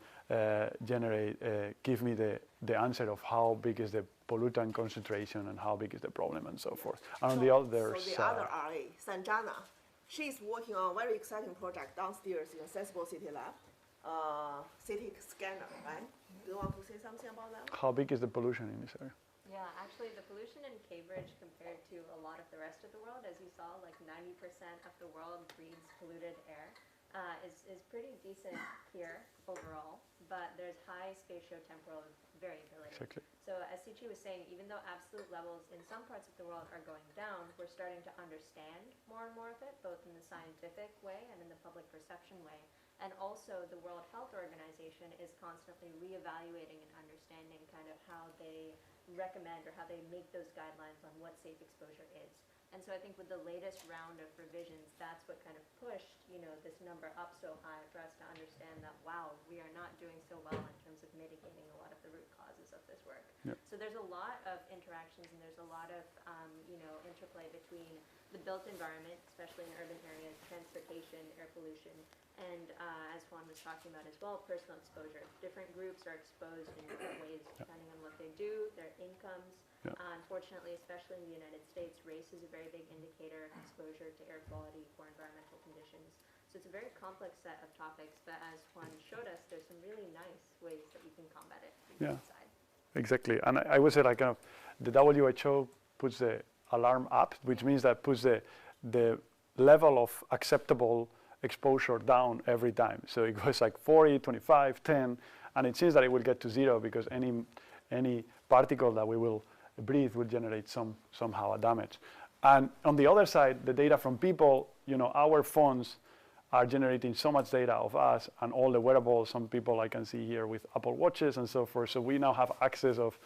give me the answer of how big is the pollutant concentration and how big is the problem and so forth. And on the other so the side, other RA, Sanjana, she's working on a very exciting project downstairs in Sensible City Lab, city scanner, right? Do you want to say something about that? how big is the pollution in this area? Yeah, actually the pollution in Cambridge compared to a lot of the rest of the world, as you saw, like 90% of the world breathes polluted air, is pretty decent here overall, but there's high spatiotemporal variability. Exactly. So as Siqi was saying, even though absolute levels in some parts of the world are going down, we're starting to understand more and more of it, both in the scientific way and in the public perception way. And also the World Health Organization is constantly reevaluating and understanding kind of how they recommend or how they make those guidelines on what safe exposure is. And so I think with the latest round of revisions, that's what kind of pushed, this number up so high for us to understand that, wow, we are not doing so well in terms of mitigating a lot of the root causes of this work. Yep. So there's a lot of interactions and there's a lot of, interplay between the built environment, especially in urban areas, transportation, air pollution, and as Juan was talking about as well, personal exposure. Different groups are exposed in different ways depending on what they do, their incomes. Yeah. Unfortunately, especially in the United States, race is a very big indicator of exposure to air quality or environmental conditions. So it's a very complex set of topics, but as Juan showed us, there's some really nice ways that we can combat it from the inside. Exactly. And I would say the WHO puts the alarm up, which means that puts the level of acceptable exposure down every time. So it goes like 40, 25, 10, and it seems that it will get to 0 because any particle that we will breathe will generate somehow a damage. And on the other side, the data from people, our phones are generating so much data of us and all the wearables. Some people I can see here with Apple Watches and so forth. So we now have access of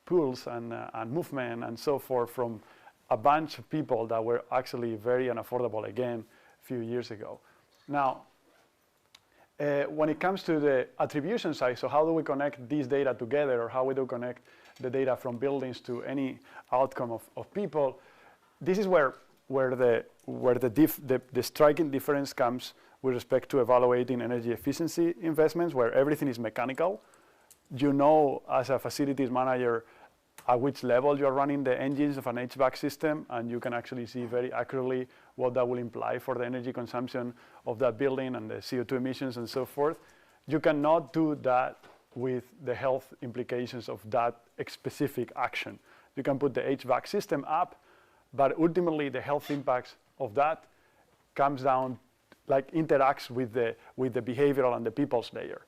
pulse and movement and so forth from a bunch of people that were actually very unaffordable again a few years ago. Now, when it comes to the attribution side, so how do we connect these data together, or how we do connect the data from buildings to any outcome of people, this is where the striking difference comes with respect to evaluating energy efficiency investments, where everything is mechanical. You know, as a facilities manager, at which level you're running the engines of an HVAC system, and you can actually see very accurately what that will imply for the energy consumption of that building and the CO2 emissions and so forth. You cannot do that with the health implications of that specific action. You can put the HVAC system up, but ultimately the health impacts of that comes down, like interacts with the behavioral and the people's layer,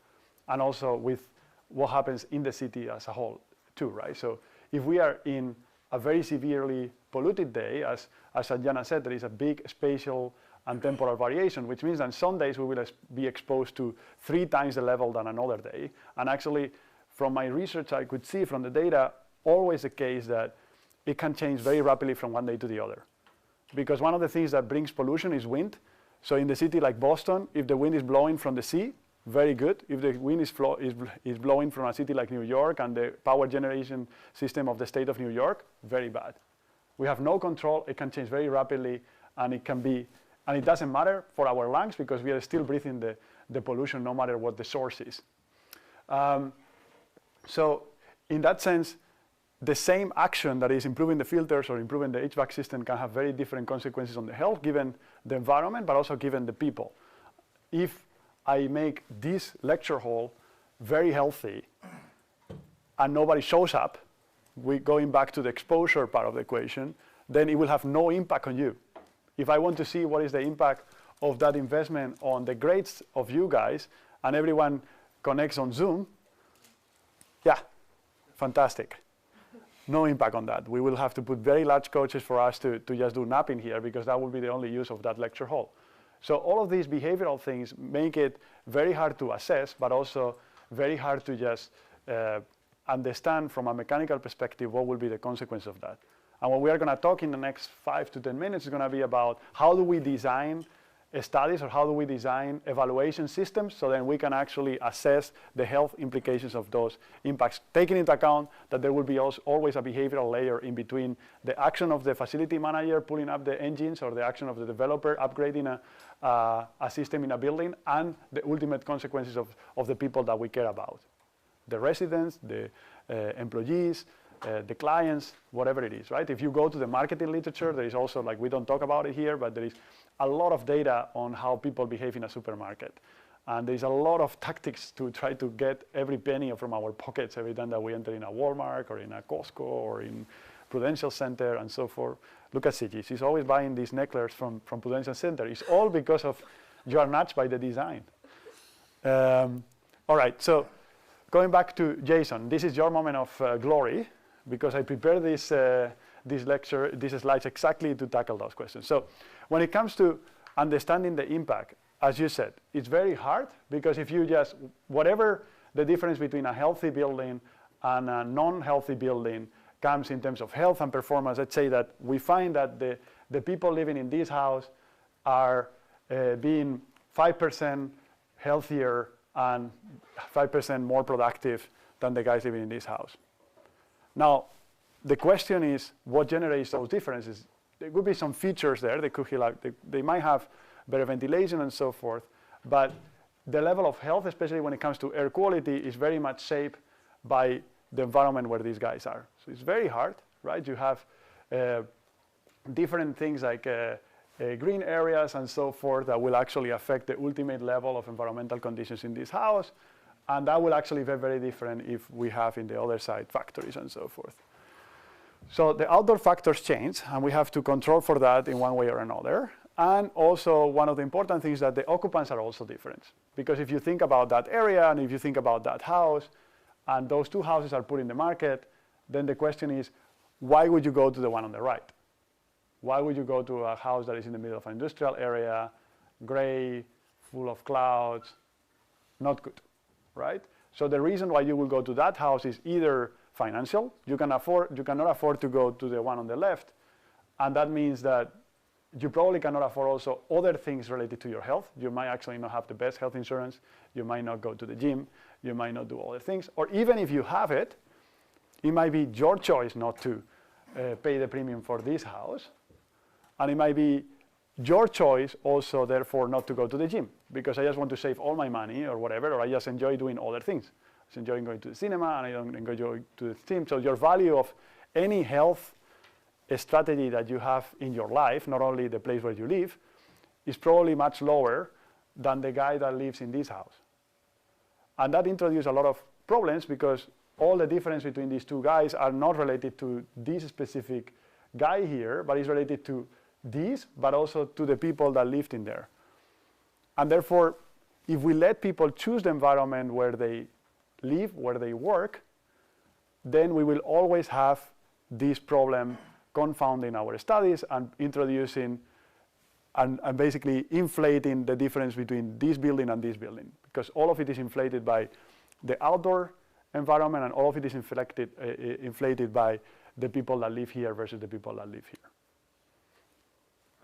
and also with what happens in the city as a whole too, right? So if we are in a very severely polluted day, as Sanjana said, there is a big spatial and temporal variation, which means that some days we will be exposed to 3 times the level than another day. And actually, from my research, I could see from the data, always the case that it can change very rapidly from one day to the other. Because one of the things that brings pollution is wind. So in the city like Boston, if the wind is blowing from the sea, very good. If the wind is blowing from a city like New York and the power generation system of the state of New York, very bad. We have no control. It can change very rapidly, and it doesn't matter for our lungs because we are still breathing the pollution no matter what the source is. So in that sense, the same action that is improving the filters or improving the HVAC system can have very different consequences on the health given the environment, but also given the people. If I make this lecture hall very healthy and nobody shows up, going back to the exposure part of the equation, then it will have no impact on you. If I want to see what is the impact of that investment on the grades of you guys, and everyone connects on Zoom, yeah, fantastic. No impact on that. We will have to put very large coaches for us to just do napping here, because that will be the only use of that lecture hall. So all of these behavioral things make it very hard to assess, but also very hard to just understand from a mechanical perspective what will be the consequence of that. And what we are going to talk in the next 5 to 10 minutes is going to be about how do we design studies, or how do we design evaluation systems, so then we can actually assess the health implications of those impacts, taking into account that there will be always a behavioral layer in between the action of the facility manager pulling up the engines, or the action of the developer upgrading a system in a building, and the ultimate consequences of the people that we care about. The residents, the employees, the clients, whatever it is, right? If you go to the marketing literature, there is also, like, we don't talk about it here, but there is a lot of data on how people behave in a supermarket. And there's a lot of tactics to try to get every penny from our pockets every time that we enter in a Walmart or in a Costco or in Prudential Center and so forth. Look at Siqi. She's always buying these necklaces from Prudential Center. It's all because of you are nudged by the design. All right, so going back to Jason, this is your moment of glory, because I prepared this slides exactly to tackle those questions. So when it comes to understanding the impact, as you said, it's very hard, because if you just, whatever the difference between a healthy building and a non-healthy building comes in terms of health and performance, let's say that we find that the people living in this house are being 5% healthier and 5% more productive than the guys living in this house. Now, the question is, what generates those differences? There could be some features there. They might have better ventilation and so forth, but the level of health, especially when it comes to air quality, is very much shaped by the environment where these guys are. So it's very hard, right? You have different things like green areas and so forth that will actually affect the ultimate level of environmental conditions in this house, and that will actually be very different if we have in the other side factories and so forth. So the outdoor factors change, and we have to control for that in one way or another. And also, one of the important things is that the occupants are also different. Because if you think about that area, and if you think about that house, and those two houses are put in the market, then the question is, why would you go to the one on the right? Why would you go to a house that is in the middle of an industrial area, gray, full of clouds? Not good, right? So the reason why you will go to that house is either financial. You cannot afford to go to the one on the left, and that means that you probably cannot afford also other things related to your health. You might actually not have the best health insurance. You might not go to the gym. You might not do other things. Or even if you have it, it might be your choice not to pay the premium for this house. And it might be your choice also, therefore, not to go to the gym because I just want to save all my money or whatever, or I just enjoy doing other things. I just enjoy going to the cinema and I don't enjoy going to the gym. So your value of any health strategy that you have in your life, not only the place where you live, is probably much lower than the guy that lives in this house. And that introduces a lot of problems because all the difference between these two guys are not related to this specific guy here, but is related to this, but also to the people that lived in there. And therefore, if we let people choose the environment where they live, where they work, then we will always have this problem confounding our studies and introducing and basically inflating the difference between this building and this building, because all of it is inflated by the outdoor environment and all of it is inflated by the people that live here versus the people that live here.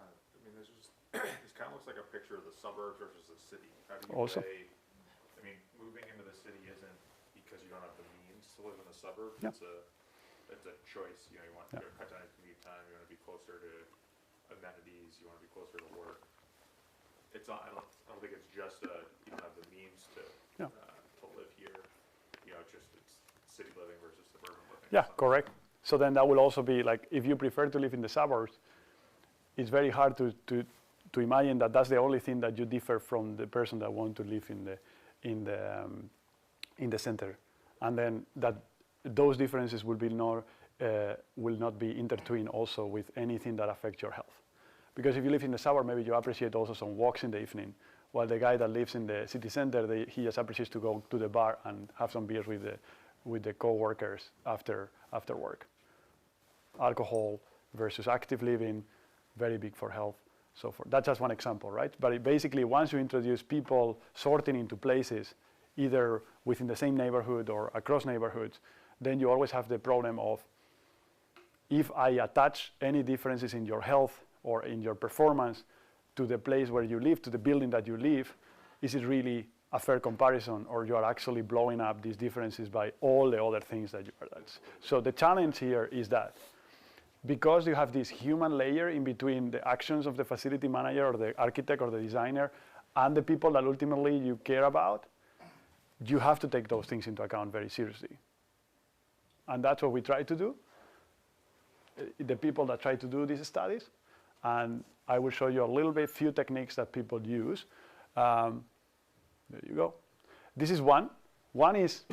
I mean, this kind of looks like a picture of the suburbs versus the city. How do you Also, weigh, I mean, moving into the city isn't because you don't have the means to live in the suburbs. Yeah. It's a choice. You know, you want to cut down your commute time. You want to be closer to amenities. You want to be closer to work. It's not. I don't think it's just you don't have the means to live here. You know, it's city living versus suburban living. Yeah, correct. So then that will also be like, if you prefer to live in the suburbs, it's very hard to imagine that that's the only thing that you differ from the person that wants to live in the center, and then that those differences will not be intertwined also with anything that affects your health. Because if you live in the suburb, maybe you appreciate also some walks in the evening, while the guy that lives in the city center, he just appreciates to go to the bar and have some beers with the co-workers after work. Alcohol versus active living, very big for health. So that's just one example, right? But basically, once you introduce people sorting into places, either within the same neighborhood or across neighborhoods, then you always have the problem of, if I attach any differences in your health or in your performance to the place where you live, to the building that you live, is it really a fair comparison, or you are actually blowing up these differences by all the other things that you are. So the challenge here is that because you have this human layer in between the actions of the facility manager or the architect or the designer and the people that ultimately you care about, you have to take those things into account very seriously. And that's what we try to do, the people that try to do these studies. And I will show you a little bit, few techniques that people use. There you go. This is one. One is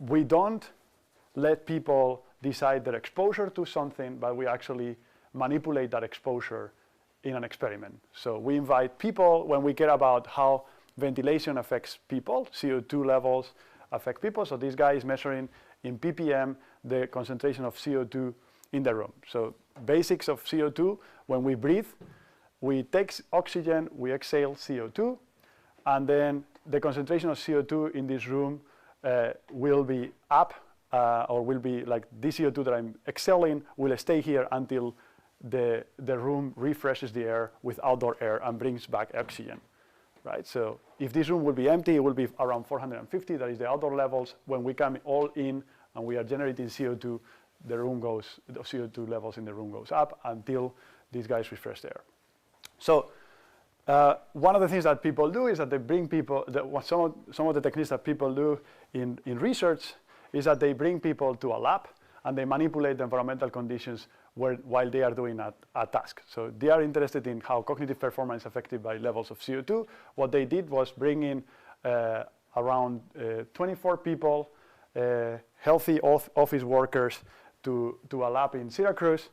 we don't let people decide their exposure to something, but we actually manipulate that exposure in an experiment. So we invite people, when we care about how ventilation affects people, CO2 levels affect people. So this guy is measuring in ppm the concentration of CO2 in the room. So basics of CO2, when we breathe, we take oxygen, we exhale CO2, and then the concentration of CO2 in this room will be up, or will be like this CO2 that I'm exhaling will stay here until the room refreshes the air with outdoor air and brings back oxygen, right? So if this room will be empty, it will be around 450, that is the outdoor levels. When we come all in and we are generating CO2, the CO2 levels in the room goes up until these guys refresh the air. So one of the things that people do is that they bring people, some of the techniques that people do in research is that they bring people to a lab and they manipulate the environmental conditions while they are doing a task. So they are interested in how cognitive performance is affected by levels of CO2. What they did was bring in around 24 people, healthy office workers, to a lab in Syracuse,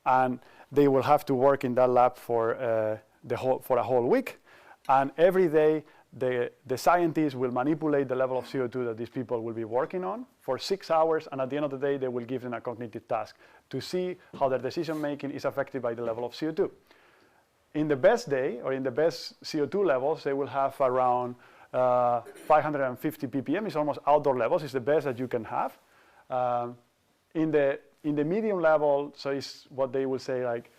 and they will have to work in that lab for a whole week. And every day, the scientists will manipulate the level of CO2 that these people will be working on for 6 hours, and at the end of the day, they will give them a cognitive task to see how their decision-making is affected by the level of CO2. In the best day, or in the best CO2 levels, they will have around 550 ppm. It's almost outdoor levels. It's the best that you can have. In the medium level, so it's what they will say like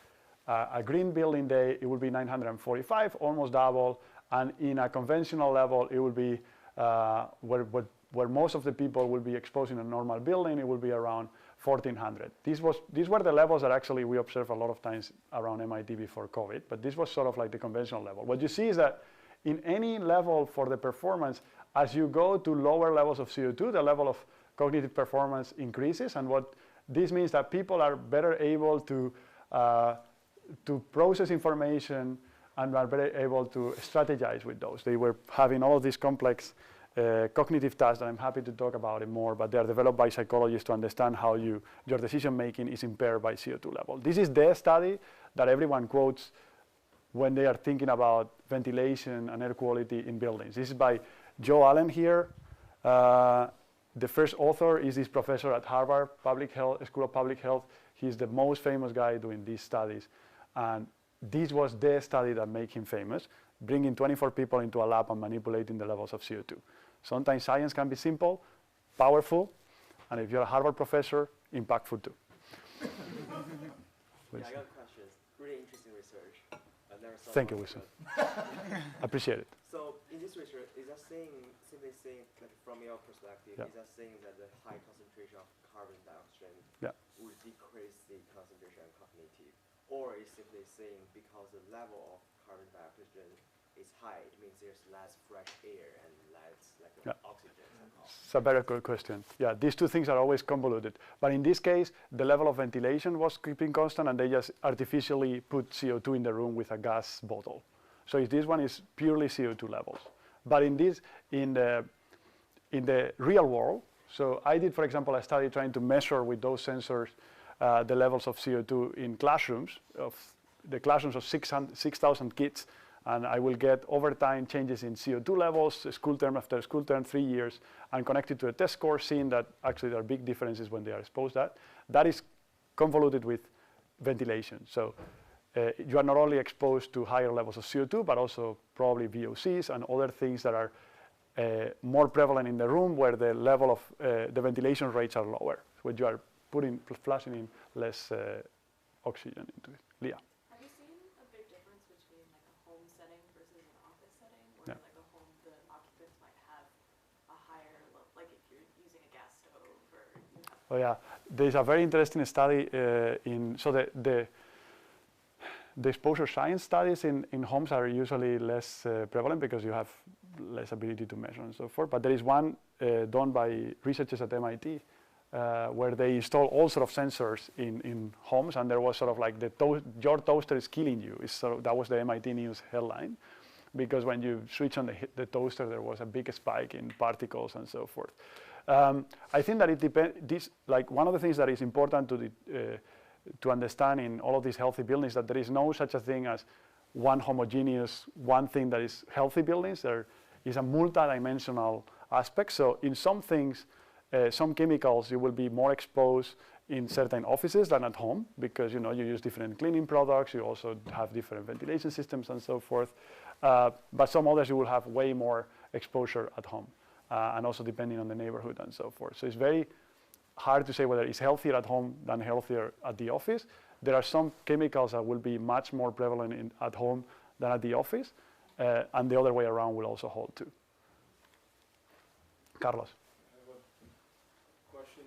A green building day, it will be 945, almost double. And in a conventional level, it will be where most of the people will be exposed in a normal building, it will be around 1400. These were the levels that actually we observed a lot of times around MIT before COVID, but this was sort of like the conventional level. What you see is that in any level for the performance, as you go to lower levels of CO2, the level of cognitive performance increases, and what this means that people are better able to process information and are better able to strategize with those. They were having all of these complex cognitive tasks that I'm happy to talk about it more, but they are developed by psychologists to understand how your decision making is impaired by CO2 level. This is the study that everyone quotes when they are thinking about ventilation and air quality in buildings. This is by Joe Allen here. The first author is this professor at Harvard School of Public Health. He's the most famous guy doing these studies. And this was the study that made him famous, bringing 24 people into a lab and manipulating the levels of CO2. Sometimes science can be simple, powerful, and if you're a Harvard professor, impactful too. Yeah, I got questions. Really interesting research. I've never saw Thank you, Wilson. Appreciate it. So in this research, is that simply saying, like from your perspective, Yeah. is that saying that the high concentration of carbon dioxide Yeah. would decrease the concentration of cognitive? Or is simply saying because the level of carbon dioxide is high, it means there's less fresh air and less oxygen somehow? It's a very good question. Yeah, these two things are always convoluted. But in this case, the level of ventilation was keeping constant, and they just artificially put CO2 in the room with a gas bottle. So this one is purely CO2 levels. But in the real world, so I did, for example, a study trying to measure with those sensors the levels of CO2 in classrooms, of 6,000 kids, and I will get over time changes in CO2 levels, school term after school term, 3 years, and connected to a test score, seeing that actually there are big differences when they are exposed to that. That is convoluted with ventilation. So you are not only exposed to higher levels of CO2, but also probably VOCs and other things that are more prevalent in the room where the level of the ventilation rates are lower. When you are flushing in less oxygen into it. Leah. Have you seen a big difference between like a home setting versus an office setting, where Yeah. like a home, the occupants might have a higher, like if you're using a gas stove or you have. Oh yeah, there's a very interesting study the exposure science studies in homes are usually less prevalent because you have less ability to measure and so forth. But there is one done by researchers at MIT where they install all sort of sensors in homes, and there was sort of like your toaster is killing you. That was the MIT News headline, because when you switch on the toaster, there was a big spike in particles and so forth. I think that it depends. One of the things that is important to understand in all of these healthy buildings, that there is no such a thing as one thing that is healthy buildings. There is a multidimensional aspect. So in some things, some chemicals you will be more exposed in certain offices than at home, because you use different cleaning products, you also have different ventilation systems and so forth. But some others you will have way more exposure at home, and also depending on the neighborhood and so forth. So it's very hard to say whether it's healthier at home than healthier at the office. There are some chemicals that will be much more prevalent at home than at the office, and the other way around will also hold too. Carlos. I have a question.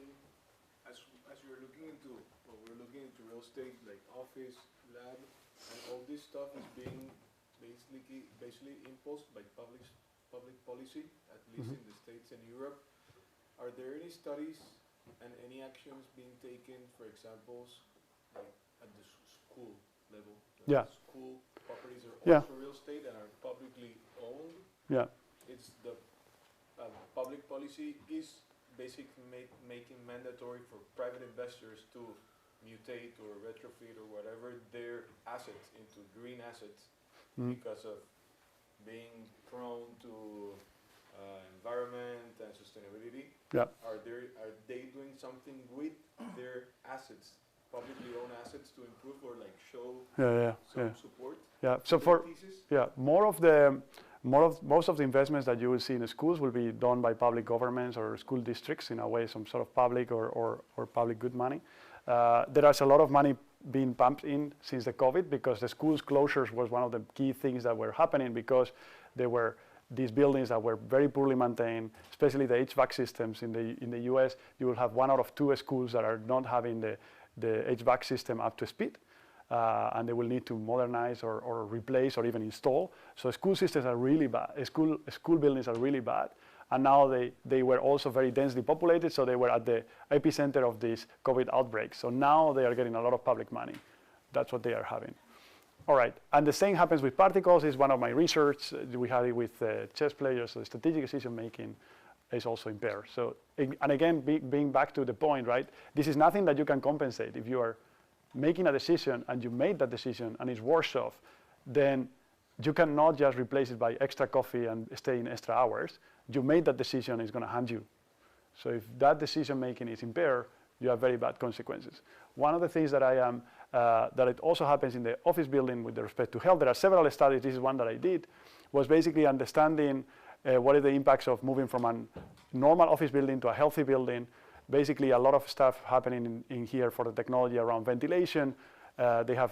As we're looking into real estate, like office, lab, and all this stuff is being basically imposed by public policy, at least in the States and Europe. Are there any studies and any actions being taken, for example, like at the school level? Yeah. School properties are Yeah. also real estate and are publicly owned. Yeah. It's the public policy is basically making mandatory for private investors to mutate or retrofit or whatever their assets into green assets because of being prone to environment and sustainability. Yeah. Are they doing something with their assets, publicly owned assets, to improve or like show some support? Yeah. So most of the investments that you will see in the schools will be done by public governments or school districts, in a way, some sort of public or public good money. There is a lot of money been pumped in since the COVID, because the schools closures was one of the key things that were happening, because there were these buildings that were very poorly maintained, especially the HVAC systems in the US. You will have 1 out of 2 schools that are not having the HVAC system up to speed, and they will need to modernize or replace or even install. So school systems are really bad. School buildings are really bad. And now they were also very densely populated, so they were at the epicenter of this COVID outbreak. So now they are getting a lot of public money. That's what they are having. All right, and the same happens with particles. Is one of my research. We had it with chess players, so the strategic decision making is also impaired. So, and again, being back to the point, right? This is nothing that you can compensate. If you are making a decision and you made that decision and it's worse off, then you cannot just replace it by extra coffee and staying extra hours. You made that decision, it's going to hand you. So if that decision making is impaired, you have very bad consequences. One of the things that that it also happens in the office building with respect to health, there are several studies, this is one that I did, was basically understanding what are the impacts of moving from a normal office building to a healthy building. Basically, a lot of stuff happening in here for the technology around ventilation. They have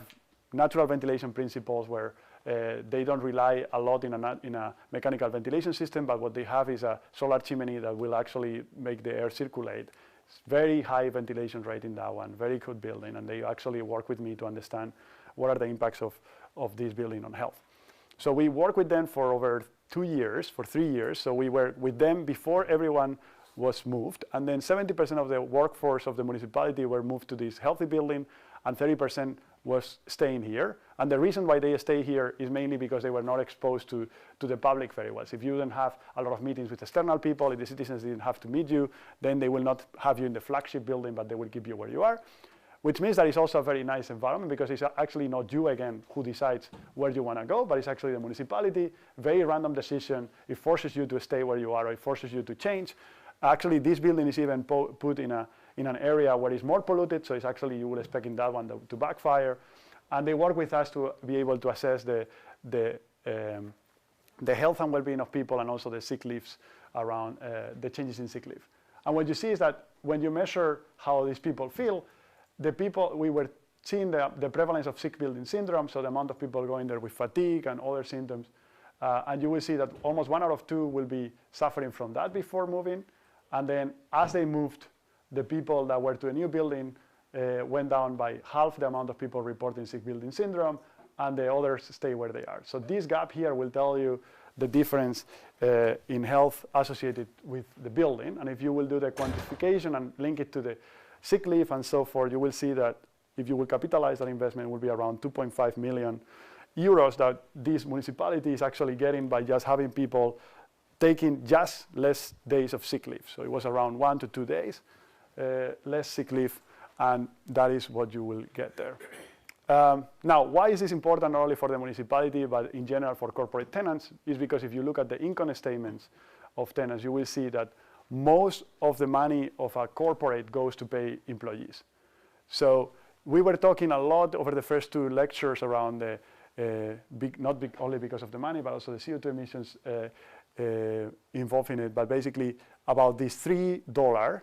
natural ventilation principles where they don't rely a lot in a mechanical ventilation system, but what they have is a solar chimney that will actually make the air circulate. It's very high ventilation rate in that one, very good building, and they actually work with me to understand what are the impacts of this building on health. So we worked with them for over 2 years, for 3 years. So we were with them before everyone was moved, and then 70% of the workforce of the municipality were moved to this healthy building, and 30% was staying here. And the reason why they stay here is mainly because they were not exposed to the public very well. So if you didn't have a lot of meetings with external people, if the citizens didn't have to meet you, then they will not have you in the flagship building, but they will keep you where you are. Which means that it's also a very nice environment, because it's actually not you again who decides where you want to go, but it's actually the municipality. Very random decision. It forces you to stay where you are, or it forces you to change. Actually, this building is even put in an area where it's more polluted, so it's actually, you would expect in that one to backfire. And they work with us to be able to assess the health and well-being of people, and also the sick leaves around the changes in sick leave. And what you see is that when you measure how these people feel, we were seeing the prevalence of sick building syndrome, so the amount of people going there with fatigue and other symptoms. And you will see that almost 1 out of 2 will be suffering from that before moving. And then as they moved, the people that were to a new building went down by half the amount of people reporting sick building syndrome, and the others stay where they are. So this gap here will tell you the difference in health associated with the building. And if you will do the quantification and link it to the sick leave and so forth, you will see that if you will capitalize that investment, it will be around 2.5 million euros that this municipality is actually getting by just having people taking just less days of sick leave. So it was around 1 to 2 days less sick leave, and that is what you will get there. Now, why is this important not only for the municipality, but in general for corporate tenants, is because if you look at the income statements of tenants, you will see that most of the money of a corporate goes to pay employees. So we were talking a lot over the first 2 lectures around the not only because of the money, but also the CO2 emissions involved in it, but basically about this $3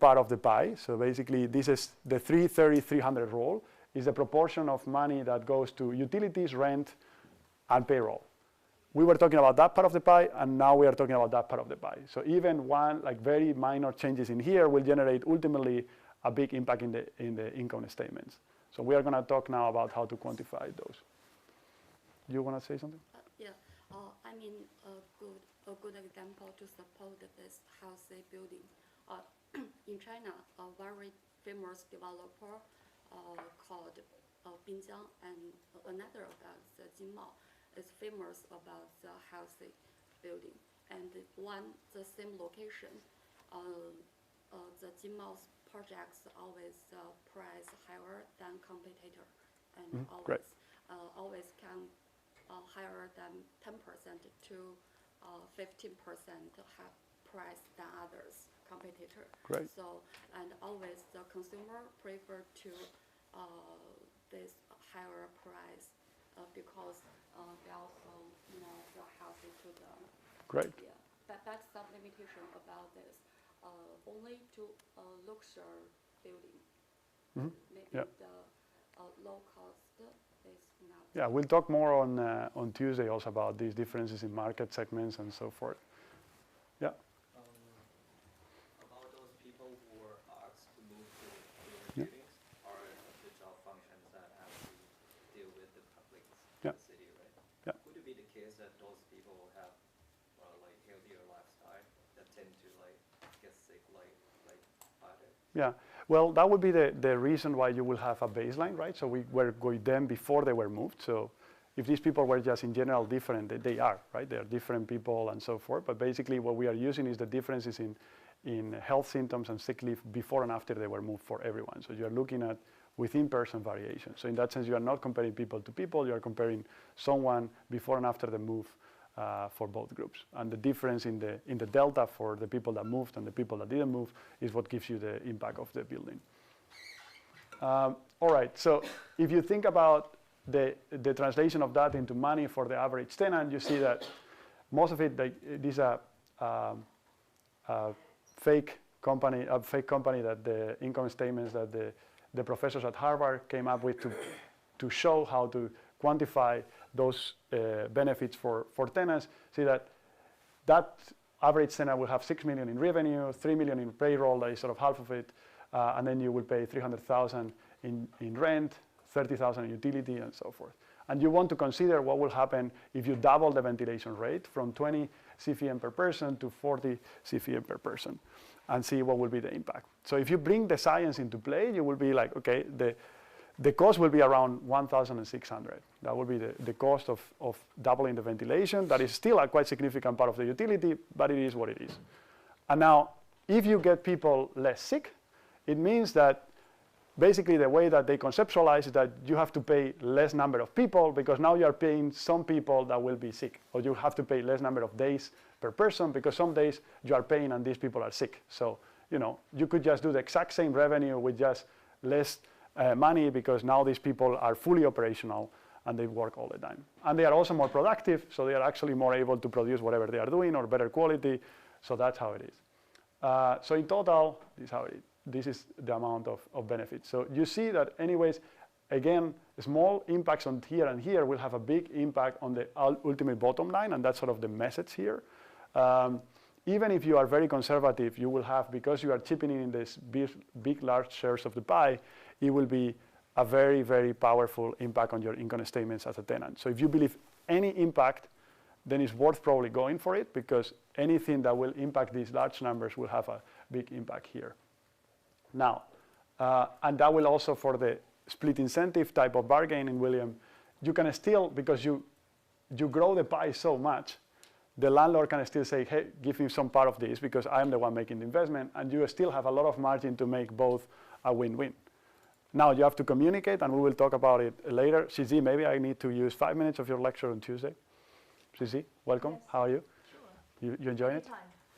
part of the pie. So basically this is the 330-300 rule, is the proportion of money that goes to utilities, rent, and payroll. We were talking about that part of the pie, and now we are talking about that part of the pie. So even one, like very minor changes in here will generate ultimately a big impact in the income statements. So we are going to talk now about how to quantify those. You want to say something? Yeah, I mean a good example to support this healthy building. In China, a very famous developer called Beijing, and another about the Jingmao is famous about the healthy building. And the same location, the Jingmao's projects always price higher than competitor, and always can higher than 10% to 15% price than others competitor. Great. So, and always the consumer prefer to this higher price because they also the healthy to them. Great. Yeah, that's some limitation about this. Only to luxury building. Mm-hmm. Maybe yeah. the low-cost is not. Yeah, we'll talk more on Tuesday also about these differences in market segments and so forth. Yeah. About those people who were asked to move to bigger buildings are the job functions that have to deal with the public city, right? Yeah. Would it be the case that those people have like healthier lifestyle that tend to like get sick like harder? Yeah. Well, that would be the reason why you will have a baseline, right? So we were with them before they were moved. So if these people were just in general different, they are, right? They are different people and so forth. But basically what we are using is the differences in health symptoms and sick leave before and after they were moved for everyone. So you are looking at within-person variation. So in that sense, you are not comparing people to people. You are comparing someone before and after the move for both groups. And the difference in the delta for the people that moved and the people that didn't move is what gives you the impact of the building. All right, so if you think about the translation of that into money for the average tenant, you see that most of it, these are fake company that the income statements that the professors at Harvard came up with to show how to quantify those benefits for tenants. See that average tenant will have 6 million in revenue, 3 million in payroll, that is sort of half of it, and then you will pay 300,000 in rent, 30,000 in utility, and so forth. And you want to consider what will happen if you double the ventilation rate from 20 CFM per person to 40 CFM per person, and see what will be the impact. So if you bring the science into play, you will be like, okay, the cost will be around 1,600. That will be the cost of doubling the ventilation. That is still a quite significant part of the utility, but it is what it is. And now, if you get people less sick, it means that basically the way that they conceptualize is that you have to pay less number of people because now you are paying some people that will be sick, or you have to pay less number of days per person because some days you are paying and these people are sick. So, you could just do the exact same revenue with just less money because now these people are fully operational and they work all the time. And they are also more productive, so they are actually more able to produce whatever they are doing or better quality. So that's how it is. So in total, this is how it is. This is the amount of benefits. So you see that anyways, again, small impacts on here and here will have a big impact on the ultimate bottom line, and that's sort of the message here. Even if you are very conservative, you will have, because you are chipping in this big, large shares of the pie, it will be a very, very powerful impact on your income statements as a tenant. So if you believe any impact, then it's worth probably going for it because anything that will impact these large numbers will have a big impact here. Now, and that will also for the split incentive type of bargaining, William, you can still, because you grow the pie so much, the landlord can still say, hey, give me some part of this because I'm the one making the investment, and you still have a lot of margin to make both a win-win. Now you have to communicate, and we will talk about it later. Siqi, maybe I need to use 5 minutes of your lecture on Tuesday. Siqi, welcome. Yes. How are you? Sure. You enjoying it?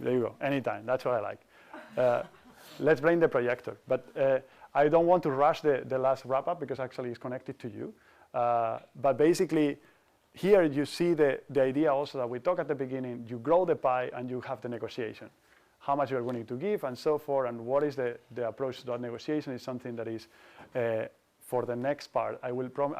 There you go. Anytime. That's what I like. Let's bring the projector. But I don't want to rush the last wrap-up because actually it's connected to you. But basically, here you see the idea also that we talked at the beginning. You grow the pie and you have the negotiation. How much you are willing to give and so forth, and what is the approach to that negotiation is something that is for the next part. I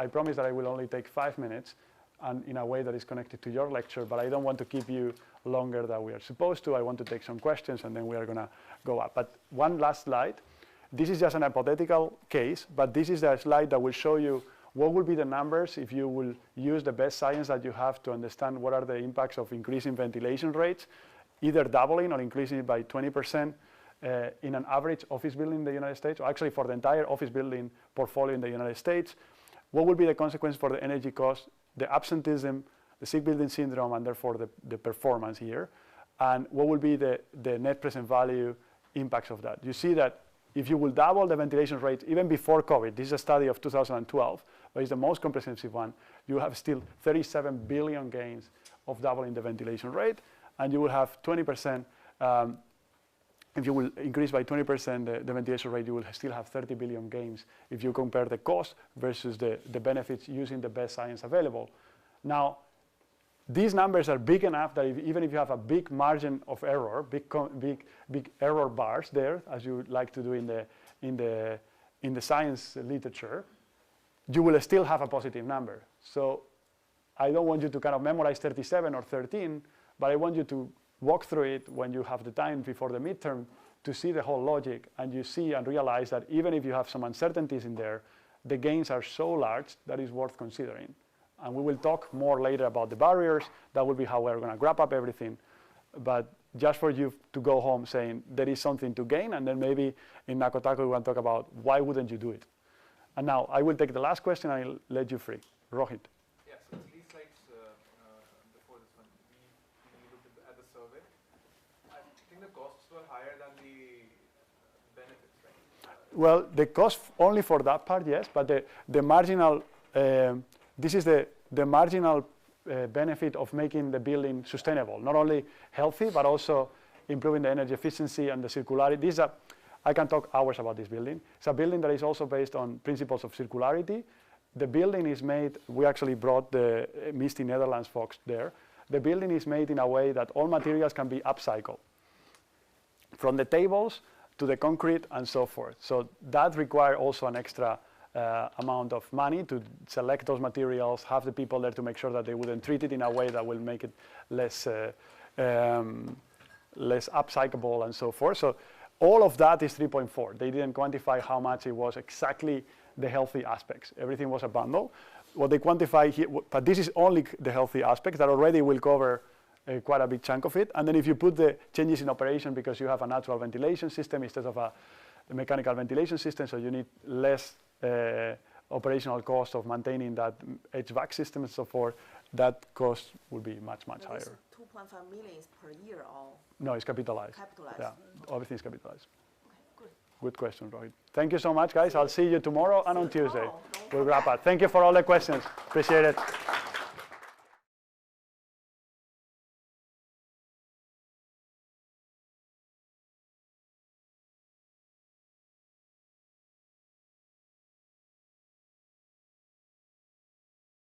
promise that I will only take 5 minutes and in a way that is connected to your lecture, but I don't want to keep you longer than we are supposed to. I want to take some questions and then we are gonna go up. But one last slide. This is just an hypothetical case, but this is the slide that will show you what will be the numbers if you will use the best science that you have to understand what are the impacts of increasing ventilation rates, either doubling or increasing it by 20% in an average office building in the United States, or actually for the entire office building portfolio in the United States. What will be the consequence for the energy cost, the absenteeism, the sick building syndrome, and therefore the performance here, and what will be the net present value impacts of that. You see that if you will double the ventilation rate, even before COVID, this is a study of 2012, but it's the most comprehensive one, you have still 37 billion gains of doubling the ventilation rate, and you will have 20%, if you will increase by 20% the ventilation rate, you will still have 30 billion gains if you compare the cost versus the benefits using the best science available. Now, these numbers are big enough that even if you have a big margin of error, big error bars there, as you like to do in the science literature, you will still have a positive number. So I don't want you to kind of memorize 37 or 13, but I want you to walk through it when you have the time before the midterm to see the whole logic, and you see and realize that even if you have some uncertainties in there, the gains are so large that it's worth considering. And we will talk more later about the barriers. That will be how we're going to wrap up everything. But just for you to go home saying there is something to gain, and then maybe in Nakotaku we want to talk about why wouldn't you do it. And now I will take the last question and I'll let you free. Rohit. Yeah, so these slides before this one, we looked at the survey. I think the costs were higher than the benefits, right? Well, the cost only for that part, yes, but the marginal, this is the marginal benefit of making the building sustainable, not only healthy, but also improving the energy efficiency and the circularity. I can talk hours about this building. It's a building that is also based on principles of circularity. The building is made, we actually brought the Misty Netherlands folks there. The building is made in a way that all materials can be upcycled, from the tables to the concrete and so forth. So that requires also an extra amount of money to select those materials, have the people there to make sure that they wouldn't treat it in a way that will make it less upcyclable and so forth. So all of that is 3.4. They didn't quantify how much it was exactly the healthy aspects. Everything was a bundle. What they quantify here, but this is only the healthy aspects that already will cover quite a big chunk of it. And then if you put the changes in operation because you have a natural ventilation system instead of a mechanical ventilation system, so you need less operational cost of maintaining that HVAC system and so forth, that cost will be much, much higher. 2.5 million per year or? No, it's capitalized. Capitalized. Yeah, everything is capitalized. Okay, good. Good question, Rohit. Thank you so much, guys. I'll see you tomorrow and on Tuesday. We'll wrap up. Thank you for all the questions. Appreciate it.